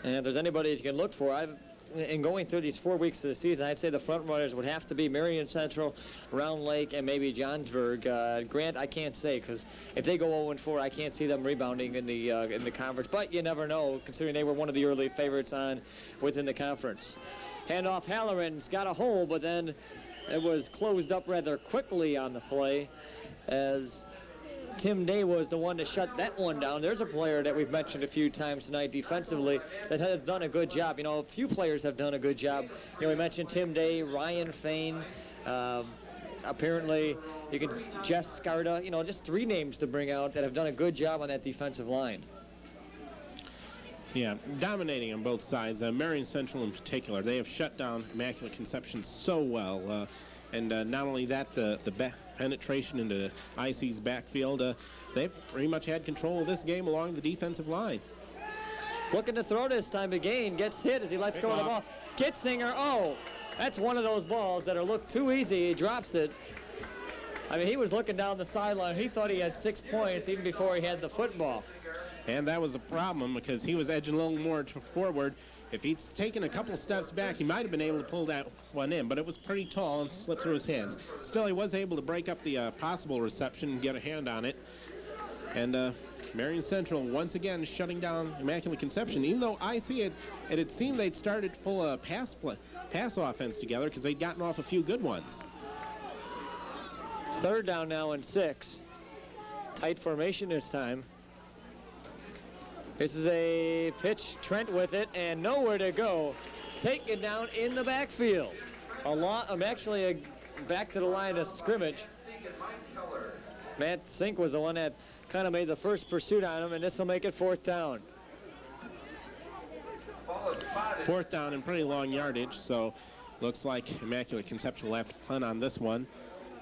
[SPEAKER 4] And if there's anybody you can look for, in going through these 4 weeks of the season, I'd say the front runners would have to be Marian Central, Round Lake, and maybe Johnsburg. Grant, I can't say, because if they go 0-4, I can't see them rebounding in the conference. But you never know, considering they were one of the early favorites within the conference. Handoff, Halloran's got a hole, but then it was closed up rather quickly on the play as Tim Day was the one to shut that one down. There's a player that we've mentioned a few times tonight defensively that has done a good job. A few players have done a good job. We mentioned Tim Day, Ryan Fain, apparently Jess Scarda, just 3 names to bring out that have done a good job on that defensive line.
[SPEAKER 2] Yeah, dominating on both sides. Marian Central in particular, they have shut down Immaculate Conception so well. And not only that, the penetration into IC's backfield, they've pretty much had control of this game along the defensive line.
[SPEAKER 4] Looking to throw this time again, gets hit as he lets go of the ball. Gitzinger, that's one of those balls that look too easy. He drops it. He was looking down the sideline. He thought he had 6 points even before he had the football.
[SPEAKER 2] And that was a problem because he was edging a little more forward. If he'd taken a couple steps back, he might have been able to pull that one in, but it was pretty tall and slipped through his hands. Still, he was able to break up the possible reception and get a hand on it. And Marian Central once again shutting down Immaculate Conception, even though it had seemed they'd started to pull a pass offense together because they'd gotten off a few good ones.
[SPEAKER 4] 3rd down now and 6. Tight formation this time. This is a pitch, Trent with it, and nowhere to go. Taken down in the backfield. Actually back to the line of scrimmage. Matt Sink was the one that kind of made the first pursuit on him, and this will make it 4th down.
[SPEAKER 2] 4th down and pretty long yardage, so looks like Immaculate Conception will have to punt on this one.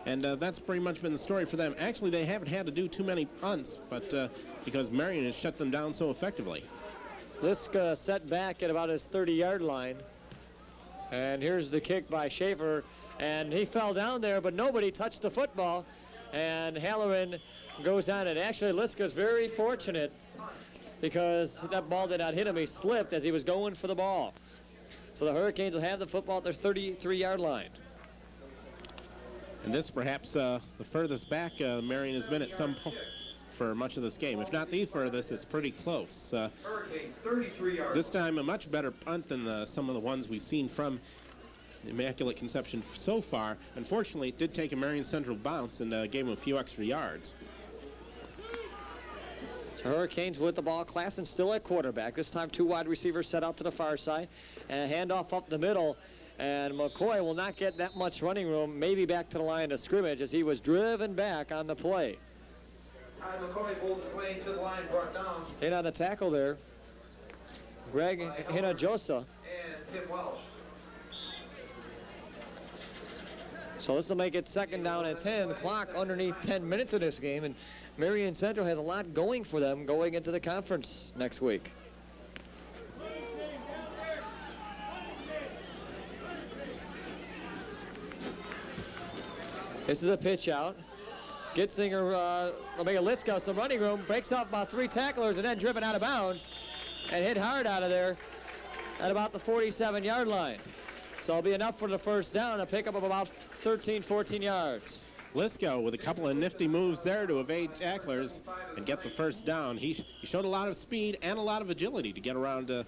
[SPEAKER 2] And that's pretty much been the story for them. Actually, they haven't had to do too many punts, but because Marian has shut them down so effectively.
[SPEAKER 4] Liska set back at about his 30-yard line. And here's the kick by Schaefer. And he fell down there, but nobody touched the football. And Halloran goes on it. Actually, Liska's very fortunate because that ball did not hit him. He slipped as he was going for the ball. So the Hurricanes will have the football at their 33-yard line.
[SPEAKER 2] And this perhaps the furthest back Marian has been at some point for much of this game. If not the furthest, it's pretty close.
[SPEAKER 3] Hurricanes 33 yards.
[SPEAKER 2] This time a much better punt than some of the ones we've seen from Immaculate Conception so far. Unfortunately, it did take a Marian Central bounce and gave them a few extra yards.
[SPEAKER 4] So Hurricanes with the ball. Klassen still at quarterback. This time 2 wide receivers set out to the far side. And a handoff up the middle. And McCoy will not get that much running room, maybe back to the line of scrimmage as he was driven back on the play.
[SPEAKER 3] McCoy pulls his way to the line, brought down.
[SPEAKER 4] In on the tackle there, Greg Hinojosa.
[SPEAKER 3] And Tim Welsh.
[SPEAKER 4] So this will make it 2nd down and 10. The clock underneath 10 minutes of this game, and Marian Central has a lot going for them going into the conference next week. This is a pitch out. Gitzinger will make a Liska some running room, breaks off about 3 tacklers, and then driven out of bounds and hit hard out of there at about the 47-yard line. So it'll be enough for the first down, a pickup of about 13, 14 yards.
[SPEAKER 2] Liska with a couple of nifty moves there to evade tacklers and get the first down. He showed a lot of speed and a lot of agility to get around the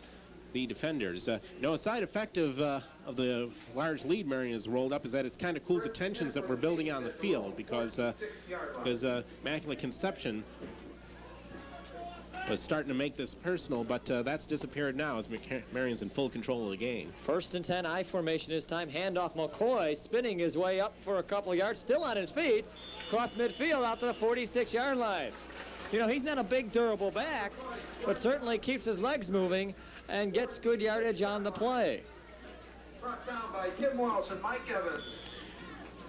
[SPEAKER 2] defenders. A side effect of the large lead Marian has rolled up is that it's kind of cooled the tensions that we're building on the field because Immaculate Conception was starting to make this personal, but that's disappeared now as Marian's in full control of the game.
[SPEAKER 4] 1st and 10, I formation this time. Handoff McCoy, spinning his way up for a couple of yards, still on his feet, across midfield out to the 46-yard line. He's not a big, durable back, but certainly keeps his legs moving and gets good yardage on the play.
[SPEAKER 3] Brought down by Tim Welsh and Mike Evans.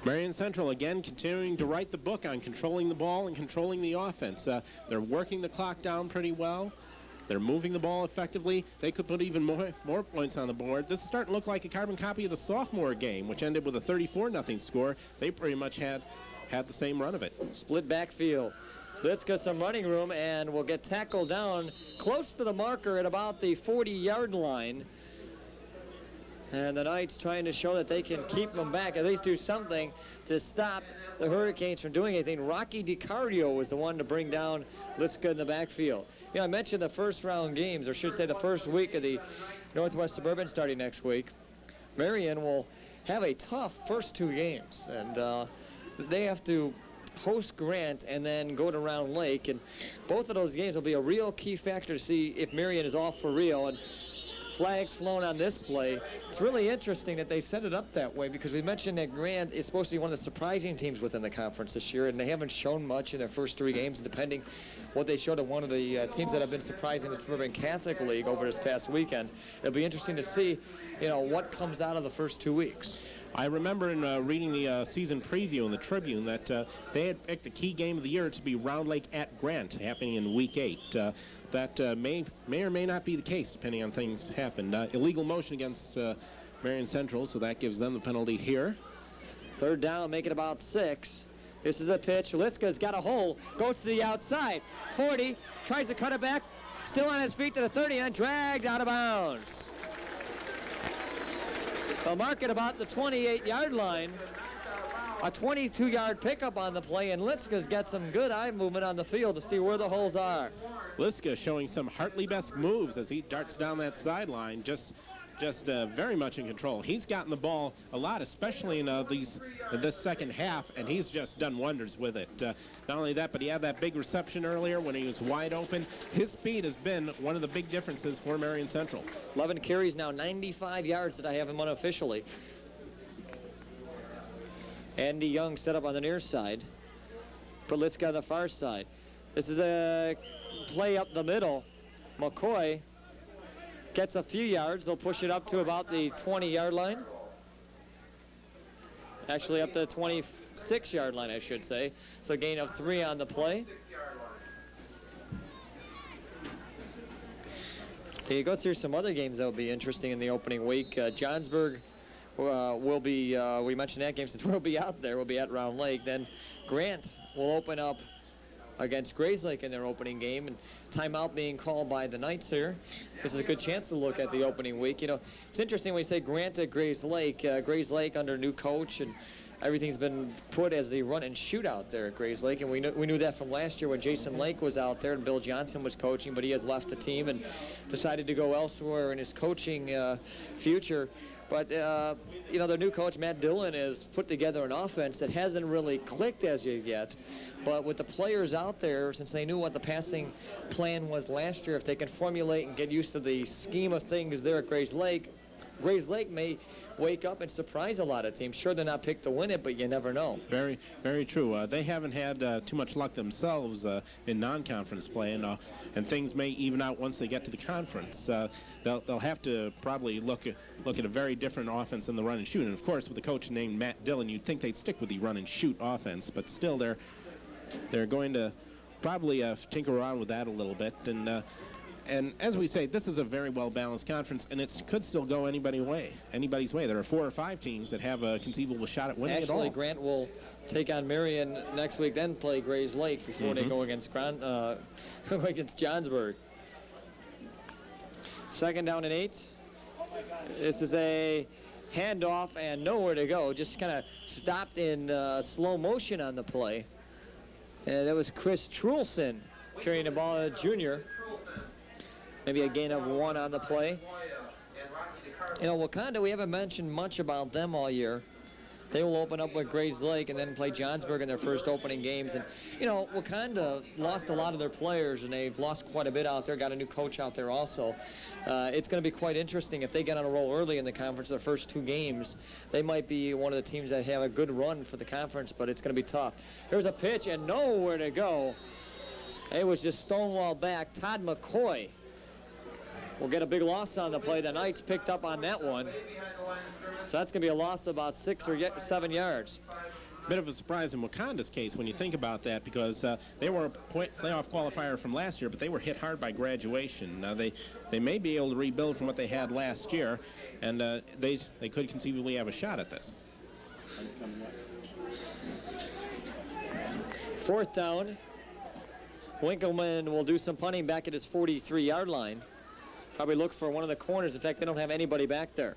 [SPEAKER 2] Marian Central again continuing to write the book on controlling the ball and controlling the offense. They're working the clock down pretty well. They're moving the ball effectively. They could put even more points on the board. This is starting to look like a carbon copy of the sophomore game, which ended with a 34-0 score. They pretty much had the same run of it.
[SPEAKER 4] Split backfield. Liska some running room and will get tackled down close to the marker at about the 40-yard line. And the Knights trying to show that they can keep them back, at least do something to stop the Hurricanes from doing anything. Rocky DiCardio was the one to bring down Liska in the backfield. I mentioned the first round games, or should say the first week of the Northwest Suburban starting next week. Marian will have a tough first 2 games, and they have to host Grant and then go to Round Lake, and both of those games will be a real key factor to see if Marian is off for real. And flags flown on this play. It's really interesting that they set it up that way because we mentioned that Grant is supposed to be one of the surprising teams within the conference this year, and they haven't shown much in their first 3 games, and depending what they showed at one of the teams that have been surprising the Suburban Catholic League over this past weekend. It'll be interesting to see, what comes out of the first 2 weeks.
[SPEAKER 2] I remember in reading the season preview in the Tribune that they had picked the key game of the year to be Round Lake at Grant, happening in Week 8. That may or may not be the case, depending on things happen. Illegal motion against Marian Central, so that gives them the penalty here.
[SPEAKER 4] 3rd down, make it about 6. This is a pitch. Liska's got a hole, goes to the outside. 40, tries to cut it back, still on his feet to the 30, and dragged out of bounds. They'll mark it about the 28-yard line. A 22-yard pickup on the play, and Liska's got some good eye movement on the field to see where the holes are.
[SPEAKER 2] Liska showing some Hartley-esque moves as he darts down that sideline, just very much in control. He's gotten the ball a lot, especially in this second half, and he's just done wonders with it. Not only that, but he had that big reception earlier when he was wide open. His speed has been one of the big differences for Marian Central.
[SPEAKER 4] 11 carries now, 95 yards that I have him unofficially. Andy Young set up on the near side. Put Liska on the far side. This is a play up the middle. McCoy gets a few yards. They'll push it up to about the 20-yard line. Actually up to the 26-yard line, I should say. So gain of 3 on the play. You go through some other games that will be interesting in the opening week. Johnsburg will be, we mentioned that game, since we'll be out there. We'll be at Round Lake. Then Grant will open up against Grayslake in their opening game, and timeout being called by the Knights here. This is a good chance to look at the opening week. You know, it's interesting when you say Grant at Grayslake. Grayslake under new coach, and everything's been put as the run and shoot out there at Grayslake, and we knew that from last year when Jason Lake was out there and Bill Johnson was coaching, but he has left the team and decided to go elsewhere in his coaching future. But, you know, their new coach, Matt Dillon, has put together an offense that hasn't really clicked as of yet. But with the players out there, since they knew what the passing plan was last year, if they can formulate and get used to the scheme of things there at Grayslake may wake up and surprise a lot of teams. Sure, they're not picked to win it, but you never know.
[SPEAKER 2] Very, very true. They haven't had too much luck themselves in non-conference play, and things may even out once they get to the conference. They'll have to probably look at a very different offense than the run and shoot. And of course, with a coach named Matt Dillon, you'd think they'd stick with the run and shoot offense, but still they're going to probably tinker around with that a little bit. And as we say, this is a very well-balanced conference, and it could still go anybody's way. There are 4 or 5 teams that have a conceivable shot at winning it all.
[SPEAKER 4] Actually, Grant will take on Marian next week, then play Grayslake before they go against against Johnsburg. 2nd down and 8. This is a handoff and nowhere to go. Just kind of stopped in slow motion on the play. And that was Chris Trulson carrying the ball, a junior. Maybe a gain of 1 on the play. You know, Wakanda, we haven't mentioned much about them all year. They will open up with Grayslake and then play Johnsburg in their first opening games. And, you know, Wakanda lost a lot of their players, and they've lost quite a bit out there, got a new coach out there also. It's going to be quite interesting. If they get on a roll early in the conference, their first 2 games, they might be one of the teams that have a good run for the conference, but it's going to be tough. Here's a pitch and nowhere to go. It was just stonewall back. Todd McCoy will get a big loss on the play. The Knights picked up on that one. So that's going to be a loss of about 6 or 7 yards.
[SPEAKER 2] Bit of a surprise in Wakanda's case when you think about that, because they were a playoff qualifier from last year, but they were hit hard by graduation. They may be able to rebuild from what they had last year, and they could conceivably have a shot at this.
[SPEAKER 4] 4th down. Winkleman will do some punting back at his 43-yard line. Probably look for one of the corners. In fact, they don't have anybody back there.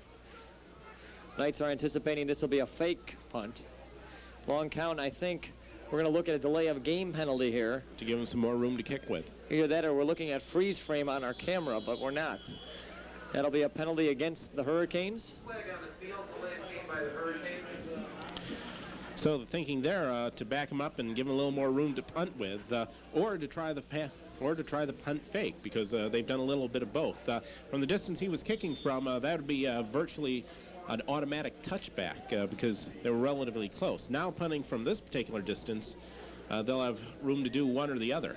[SPEAKER 4] Knights are anticipating this will be a fake punt. Long count, I think we're going to look at a delay of game penalty here.
[SPEAKER 2] To give them some more room to kick with.
[SPEAKER 4] Either that or we're looking at freeze frame on our camera, but we're not. That'll be a penalty against the Hurricanes.
[SPEAKER 2] So the thinking there to back them up and give them a little more room to punt with, or to try the punt fake, because they've done a little bit of both. From the distance he was kicking from, that would be virtually an automatic touchback because they were relatively close. Now punting from this particular distance, they'll have room to do one or the other.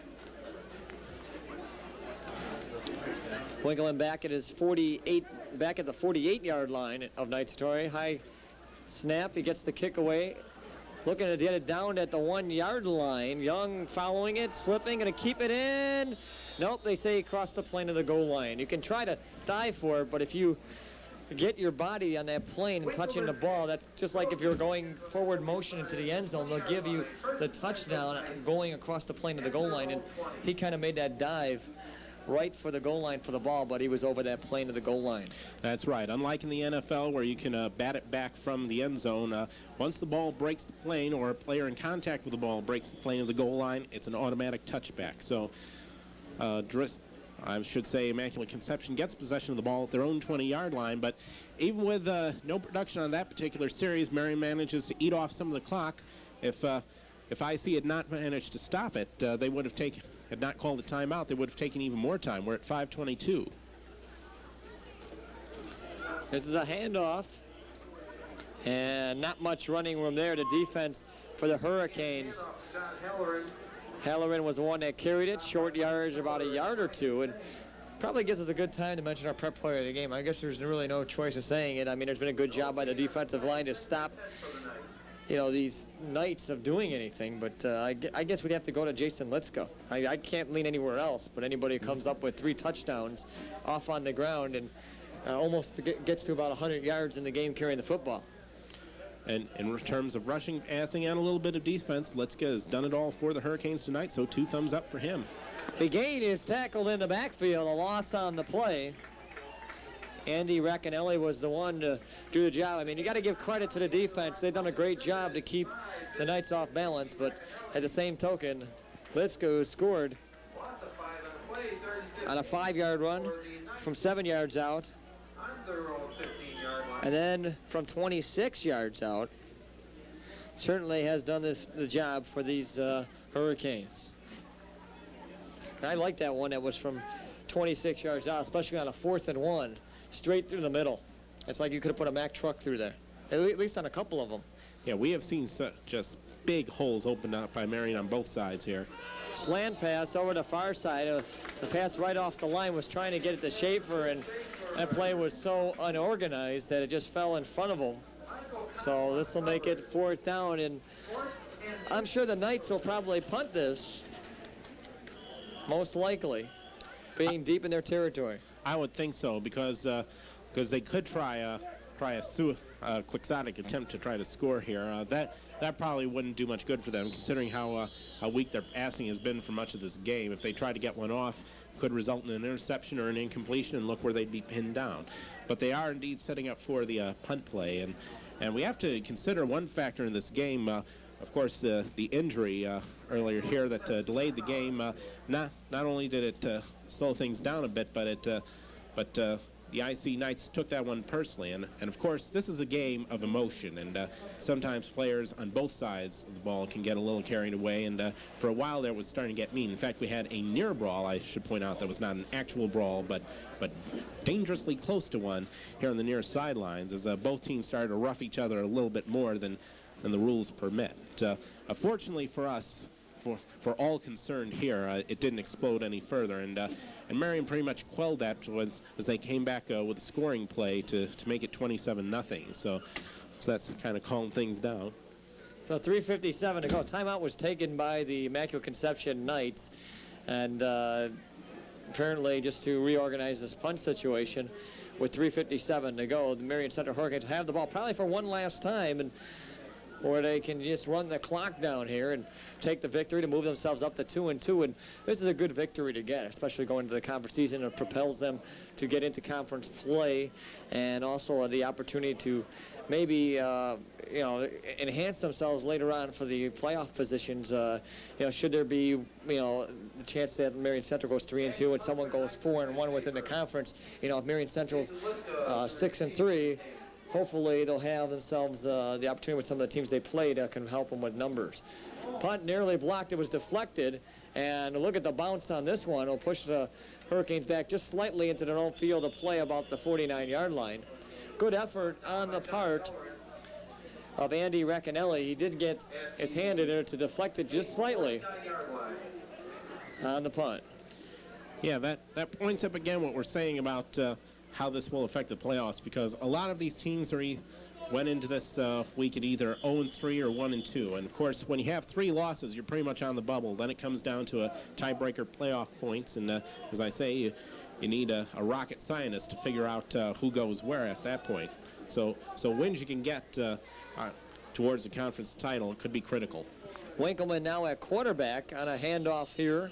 [SPEAKER 4] Winkleman back at his 48, back at the 48-yard line of Knights Victoria. High snap, he gets the kick away. Looking to get it down at the 1-yard line. Young following it, slipping, going to keep it in. Nope, they say he crossed the plane of the goal line. You can try to dive for it, but if you get your body on that plane and touching the ball, that's just like if you're going forward motion into the end zone. They'll give you the touchdown going across the plane of the goal line, and he kind of made that dive right for the goal line for the ball, but he was over that plane of the goal line.
[SPEAKER 2] That's right. Unlike in the NFL where you can bat it back from the end zone, once the ball breaks the plane or a player in contact with the ball breaks the plane of the goal line, it's an automatic touchback. So I should say Immaculate Conception gets possession of the ball at their own 20-yard line, but even with no production on that particular series, Marian manages to eat off some of the clock. If IC had not managed to stop it, they would have had not called a timeout, they would have taken even more time. We're at 5:22.
[SPEAKER 4] This is a handoff, and not much running room there. The defense for the Hurricanes. Halloran was the one that carried it, short yards, about a yard or two, and probably gives us a good time to mention our prep player of the game. I guess there's really no choice of saying it. I mean, there's been a good job by the defensive line to stop, these Knights of doing anything, but I guess we'd have to go to Jason Liska. I can't lean anywhere else, but anybody who comes up with 3 touchdowns off on the ground and almost gets to about 100 yards in the game carrying the football.
[SPEAKER 2] And in terms of rushing, passing, and a little bit of defense, Liska has done it all for the Hurricanes tonight, so 2 thumbs up for him.
[SPEAKER 4] The gain is tackled in the backfield, a loss on the play. Andy Racanelli was the one to do the job. I mean, you got to give credit to the defense. They've done a great job to keep the Knights off balance, but at the same token, Liska scored on a 5-yard run from 7 yards out. And then from 26 yards out, certainly has done the job for these Hurricanes. And I like that one that was from 26 yards out, especially on a 4th and 1, straight through the middle. It's like you could have put a Mack truck through there, at least on a couple of them.
[SPEAKER 2] Yeah, we have seen just big holes opened up by Marian on both sides here.
[SPEAKER 4] Slant pass over the far side. The pass right off the line was trying to get it to Schaefer, and that play was so unorganized that it just fell in front of him. So this will make it 4th down, and I'm sure the Knights will probably punt this, most likely, being deep in their territory.
[SPEAKER 2] I would think so, because they could try a quixotic attempt to try to score here. That probably wouldn't do much good for them, considering how weak their passing has been for much of this game. If they try to get one off, could result in an interception or an incompletion, and look where they'd be pinned down. But they are indeed setting up for the punt play, and we have to consider one factor in this game. Of course, the injury earlier here that delayed the game. Not only did it slow things down a bit, but the IC Knights took that one personally. And of course, this is a game of emotion, and sometimes players on both sides of the ball can get a little carried away, and for a while there was starting to get mean. In fact, we had a near brawl, I should point out, that was not an actual brawl, but dangerously close to one here on the near sidelines, as both teams started to rough each other a little bit more than the rules permit. Fortunately for us, for all concerned here, it didn't explode any further, and Marian pretty much quelled that as they came back with a scoring play to make it 27-0. So that's kind of calmed things down.
[SPEAKER 4] So 3:57 to go. Timeout was taken by the Immaculate Conception Knights, and apparently just to reorganize this punt situation. With 3:57 to go, the Marian Center Hurricanes have the ball probably for one last time, and or they can just run the clock down here and take the victory to move themselves up to 2-2. And this is a good victory to get, especially going into the conference season. It propels them to get into conference play, and also the opportunity to maybe enhance themselves later on for the playoff positions. Should there be the chance that Marian Central goes 3-2 and someone goes 4-1 within the conference. If Marian Central's 6-3. Hopefully they'll have themselves the opportunity with some of the teams they played that can help them with numbers. Punt nearly blocked. It was deflected. And look at the bounce on this one. It'll push the Hurricanes back just slightly into their own field of play about the 49-yard line. Good effort on the part of Andy Racanelli. He did get his hand in there to deflect it just slightly on the punt.
[SPEAKER 2] Yeah, that points up again what we're saying about how this will affect the playoffs, because a lot of these teams went into this week at either 0-3 or 1-2, and of course when you have 3 losses you're pretty much on the bubble. Then it comes down to a tiebreaker playoff points, and as I say, you need a rocket scientist to figure out who goes where at that point. So wins you can get towards the conference title could be critical.
[SPEAKER 4] Winkleman now at quarterback on a handoff here.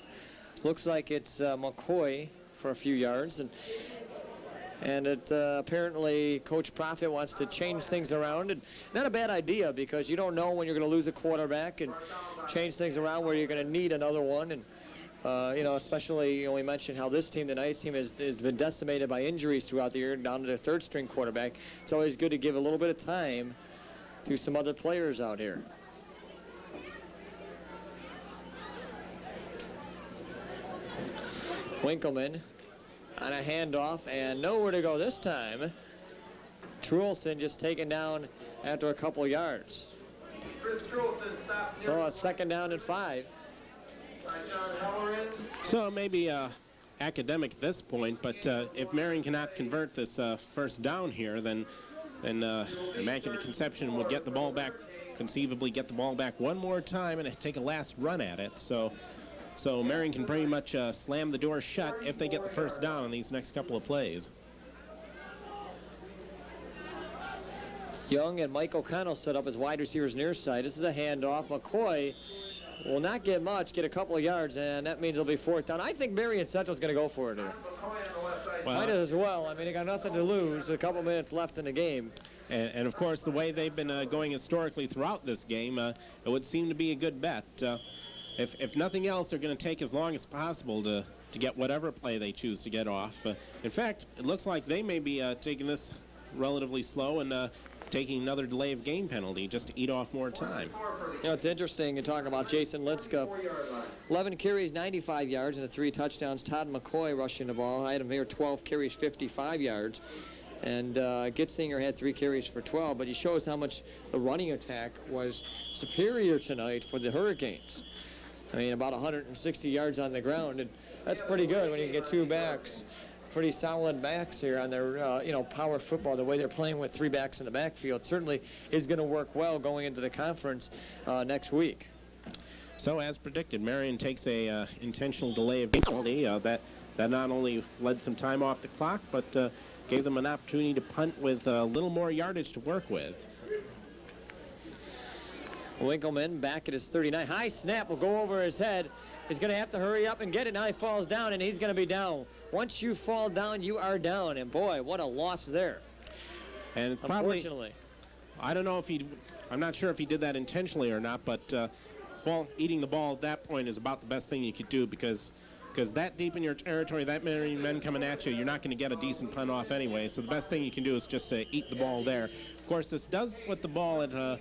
[SPEAKER 4] Looks like it's McCoy for a few yards, and it apparently Coach Profit wants to change things around, and not a bad idea, because you don't know when you're going to lose a quarterback, and change things around where you're going to need another one. And especially we mentioned how this team, the Knights team, has been decimated by injuries throughout the year, down to their 3rd-string quarterback. It's always good to give a little bit of time to some other players out here. Winkleman on a handoff, and nowhere to go this time. Truelson just taken down after a couple of yards. So a 2nd down and 5.
[SPEAKER 2] So maybe academic at this point, but if Marian cannot convert this 1st down here, then Immaculate Conception would get the ball back, conceivably get the ball back one more time and take a last run at it. So Marian can pretty much slam the door shut if they get the 1st down on these next couple of plays.
[SPEAKER 4] Young and Mike O'Connell set up as wide receivers near side. This is a handoff. McCoy will not get much, get a couple of yards, and that means it'll be 4th down. I think Marian Central's going to go for it here. Might as well. I mean, they got nothing to lose. A couple minutes left in the game.
[SPEAKER 2] And of course, the way they've been going historically throughout this game, it would seem to be a good bet. If nothing else, they're going to take as long as possible to get whatever play they choose to get off. In fact, it looks like they may be taking this relatively slow and taking another delay of game penalty just to eat off more time.
[SPEAKER 4] You know, it's interesting to talk about Jason Liska. 11 carries, 95 yards, and 3 touchdowns. Todd McCoy rushing the ball. I had him here, 12 carries, 55 yards. And Gitzinger had 3 carries for 12, but he shows how much the running attack was superior tonight for the Hurricanes. I mean, about 160 yards on the ground, and that's pretty good when you get 2 backs. Pretty solid backs here on their, power football. The way they're playing with 3 backs in the backfield certainly is going to work well going into the conference next week.
[SPEAKER 2] So, as predicted, Marian takes a intentional delay of game penalty. That not only led some time off the clock, but gave them an opportunity to punt with a little more yardage to work with.
[SPEAKER 4] Winkleman back at his 39. High snap will go over his head. He's going to have to hurry up and get it. Now he falls down, and he's going to be down. Once you fall down, you are down. And, boy, what a loss there.
[SPEAKER 2] And
[SPEAKER 4] unfortunately.
[SPEAKER 2] I don't know if I'm not sure if he did that intentionally or not, but eating the ball at that point is about the best thing you could do because that deep in your territory, that many men coming at you, you're not going to get a decent punt off anyway. So the best thing you can do is just eat the ball there. Of course, this does put the ball at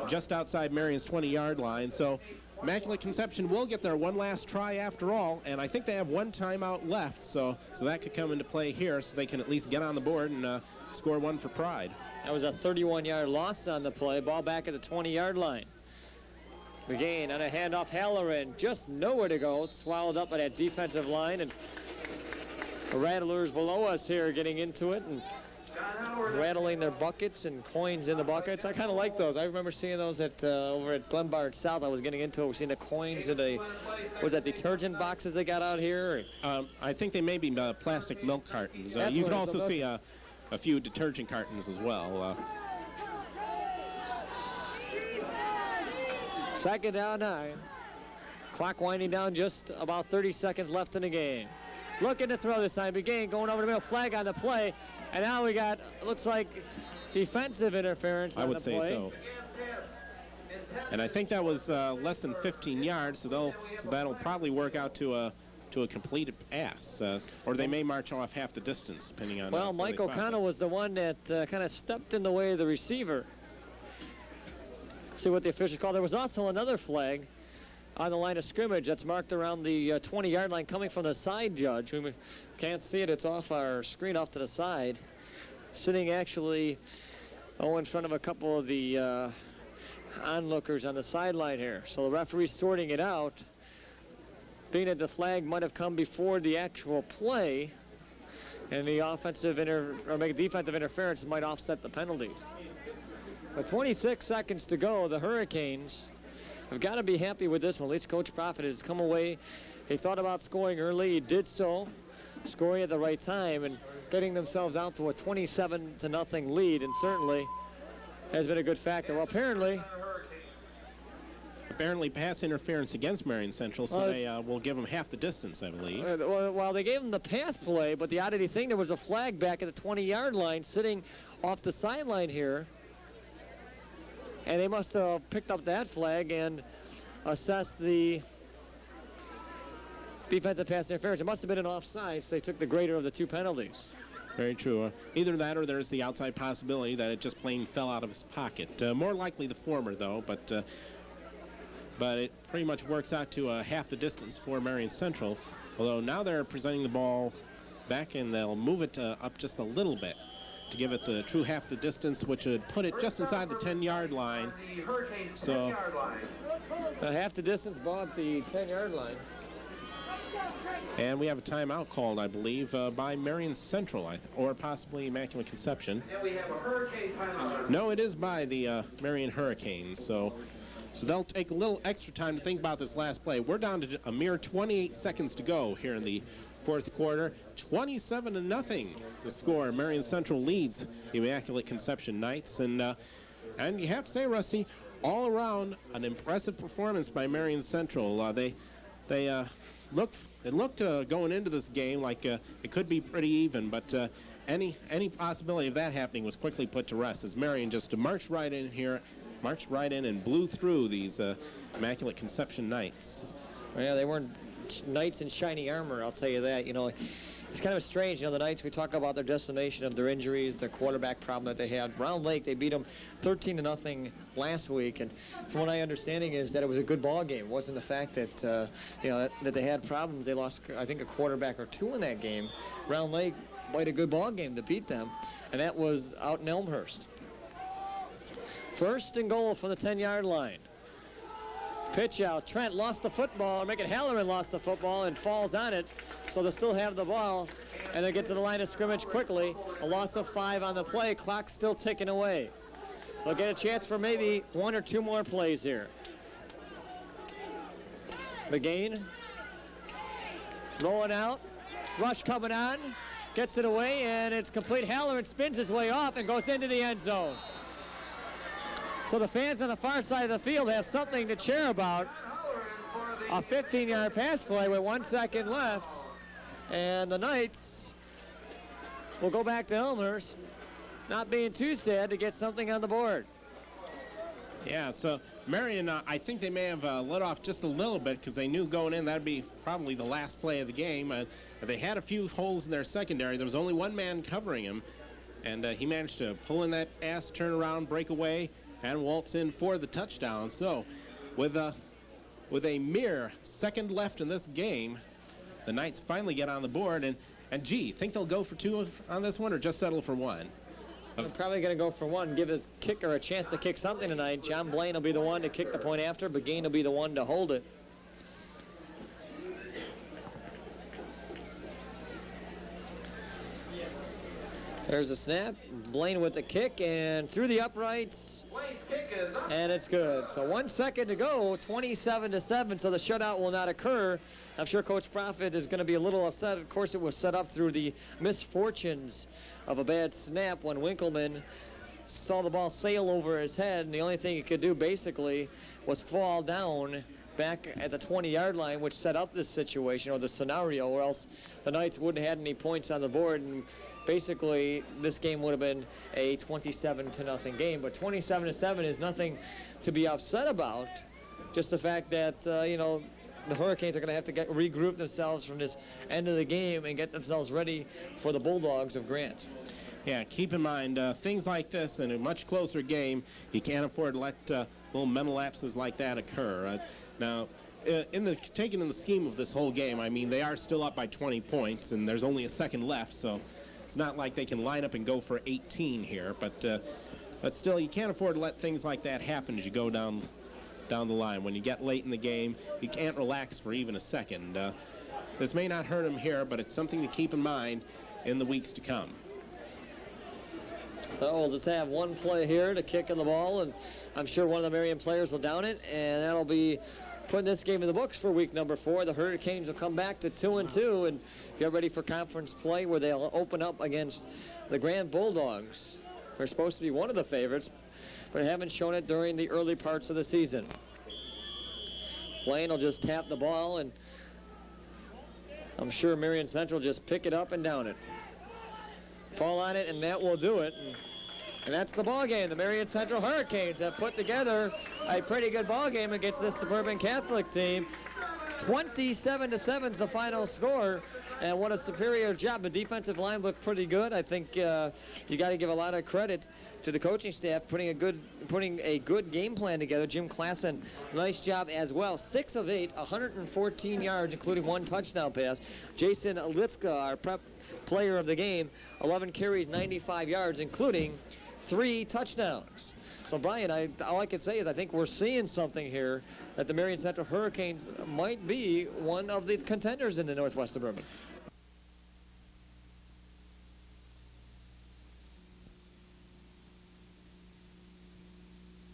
[SPEAKER 2] just outside Marian's 20-yard line. So Immaculate Conception will get their one last try after all, and I think they have 1 timeout left. So that could come into play here, so they can at least get on the board and score 1 for pride.
[SPEAKER 4] That was a 31-yard loss on the play. Ball back at the 20-yard line. Again, on a handoff, Halloran just nowhere to go. It's swallowed up by that defensive line, and the Rattlers below us here getting into it and rattling their buckets and coins in the buckets. I kind of like those. I remember seeing those at over at Glenbard South. I was getting into it. We've seen the coins in the, was that detergent boxes they got out here?
[SPEAKER 2] I think they may be plastic milk cartons. You can also see a few detergent cartons as well.
[SPEAKER 4] 2nd down 9. Clock winding down, just about 30 seconds left in the game. Looking to throw this time. Again, going over the middle, flag on the play. And now we got, looks like, defensive interference on the play. I would say so.
[SPEAKER 2] And I think that was less than 15 yards, so that'll probably work out to a completed pass. Or they may march off half the distance, depending on...
[SPEAKER 4] Well, Mike O'Connell was the one that kind of stepped in the way of the receiver. See what the officials call. There was also another flag on the line of scrimmage that's marked around the 20-yard line coming from the side judge. We can't see it. It's off our screen off to the side. Sitting actually in front of a couple of the onlookers on the sideline here. So the referee's sorting it out. Being that the flag might have come before the actual play, and the defensive interference might offset the penalty. With 26 seconds to go, the Hurricanes have got to be happy with this one. At least Coach Profit has come away. He thought about scoring early. He did so, scoring at the right time and getting themselves out to a 27-0 lead, and certainly has been a good factor. Well,
[SPEAKER 2] apparently pass interference against Marian Central, so they will give them half the distance, I believe.
[SPEAKER 4] Well, they gave them the pass play, but the oddity thing, there was a flag back at the 20-yard line sitting off the sideline here. And they must have picked up that flag and assessed the defensive pass interference. It must have been an offside, so they took the greater of the 2 penalties.
[SPEAKER 2] Very true. Either that or there's the outside possibility that it just plain fell out of his pocket. More likely the former, though, but it pretty much works out to half the distance for Marian Central, although now they're presenting the ball back, and they'll move it up just a little bit to give it the true half the distance, which would put it just inside the 10-yard line. So
[SPEAKER 4] half the distance, ball at the 10-yard line.
[SPEAKER 2] And we have a timeout called, I believe, by Marian Central, or possibly Immaculate Conception.
[SPEAKER 3] Yeah, we have a Hurricane timeout.
[SPEAKER 2] No, it is by the Marian Hurricanes. So they'll take a little extra time to think about this last play. We're down to a mere 28 seconds to go here in the fourth quarter. 27-0 the score. Marian Central leads the Immaculate Conception Knights. And you have to say, Rusty, all around an impressive performance by Marian Central. They looked going into this game like it could be pretty even, but any possibility of that happening was quickly put to rest as Marian just marched right in and blew through these Immaculate Conception Knights.
[SPEAKER 4] Yeah, they weren't knights in shiny armor, I'll tell you that. You know, it's kind of strange. You know, the Knights, we talk about their decimation of their injuries, their quarterback problem that they had. Round Lake, they beat them 13-0 last week, and from what I understanding is that it was a good ball game. It wasn't the fact that that they had problems. They lost, I think, a quarterback or two in that game. Round Lake played a good ball game to beat them, and that was out in Elmhurst. First and goal from the 10-yard line. Pitch out. Trent lost the football. Megan Halloran lost the football and falls on it. So they'll still have the ball, and they get to the line of scrimmage quickly. A loss of 5 on the play. Clock still ticking away. They'll get a chance for maybe 1 or 2 more plays here. McGain rolling out. Rush coming on. Gets it away, and it's complete. Halloran spins his way off and goes into the end zone. So the fans on the far side of the field have something to cheer about. A 15-yard pass play with 1 second left. And the Knights will go back to Elmhurst, not being too sad to get something on the board.
[SPEAKER 2] Yeah, so Marian, I think they may have let off just a little bit because they knew going in that'd be probably the last play of the game. They had a few holes in their secondary. There was only one man covering him, and he managed to pull in that ass, turn around, break away, and waltz in for the touchdown. So with a mere second left in this game, the Knights finally get on the board. And gee, think they'll go for 2 on this one or just settle for 1?
[SPEAKER 4] They're probably going to go for 1, give his kicker a chance to kick something tonight. John Blaine will be the one to kick the point after. Begain will be the one to hold it. There's a snap. Blaine with the kick and through the uprights. And it's good. So 1 second to go, 27-7, so the shutout will not occur. I'm sure Coach Profit is going to be a little upset. Of course, it was set up through the misfortunes of a bad snap when Winkleman saw the ball sail over his head, and the only thing he could do basically was fall down back at the 20-yard line, which set up this situation or the scenario, or else the Knights wouldn't have had any points on the board, and basically this game would have been a 27-0 game. But 27-7 is nothing to be upset about. Just the fact that the Hurricanes are going to have to regroup themselves from this end of the game and get themselves ready for the Bulldogs of Grant.
[SPEAKER 2] Yeah, keep in mind, things like this in a much closer game, you can't afford to let little mental lapses like that occur. Now, taken in the scheme of this whole game, I mean, they are still up by 20 points, and there's only a second left, so it's not like they can line up and go for 18 here. But still, you can't afford to let things like that happen as you go down the line. When you get late in the game, you can't relax for even a second. This may not hurt them here, but it's something to keep in mind in the weeks to come.
[SPEAKER 4] So we'll just have one play here to kick in the ball, and I'm sure one of the Marian players will down it, and that'll be putting this game in the books for week number 4. The Hurricanes will come back to 2-2 and get ready for conference play where they'll open up against the Grant Bulldogs. They're supposed to be one of the favorites, but haven't shown it during the early parts of the season. Blaine will just tap the ball, and I'm sure Marian Central just pick it up and down it. Fall on it, and that will do it. And that's the ball game. The Marian Central Hurricanes have put together a pretty good ball game against this Suburban Catholic team. 27-7 is the final score, and what a superior job. The defensive line looked pretty good. I think you got to give a lot of credit to the coaching staff putting a good game plan together. Jim Klassen, nice job as well. 6 of 8, 114 yards, including 1 touchdown pass. Jason Liska, our prep player of the game, 11 carries, 95 yards, including 3 touchdowns. So, Brian, all I can say is I think we're seeing something here that the Marian Central Hurricanes might be one of the contenders in the Northwest Suburban.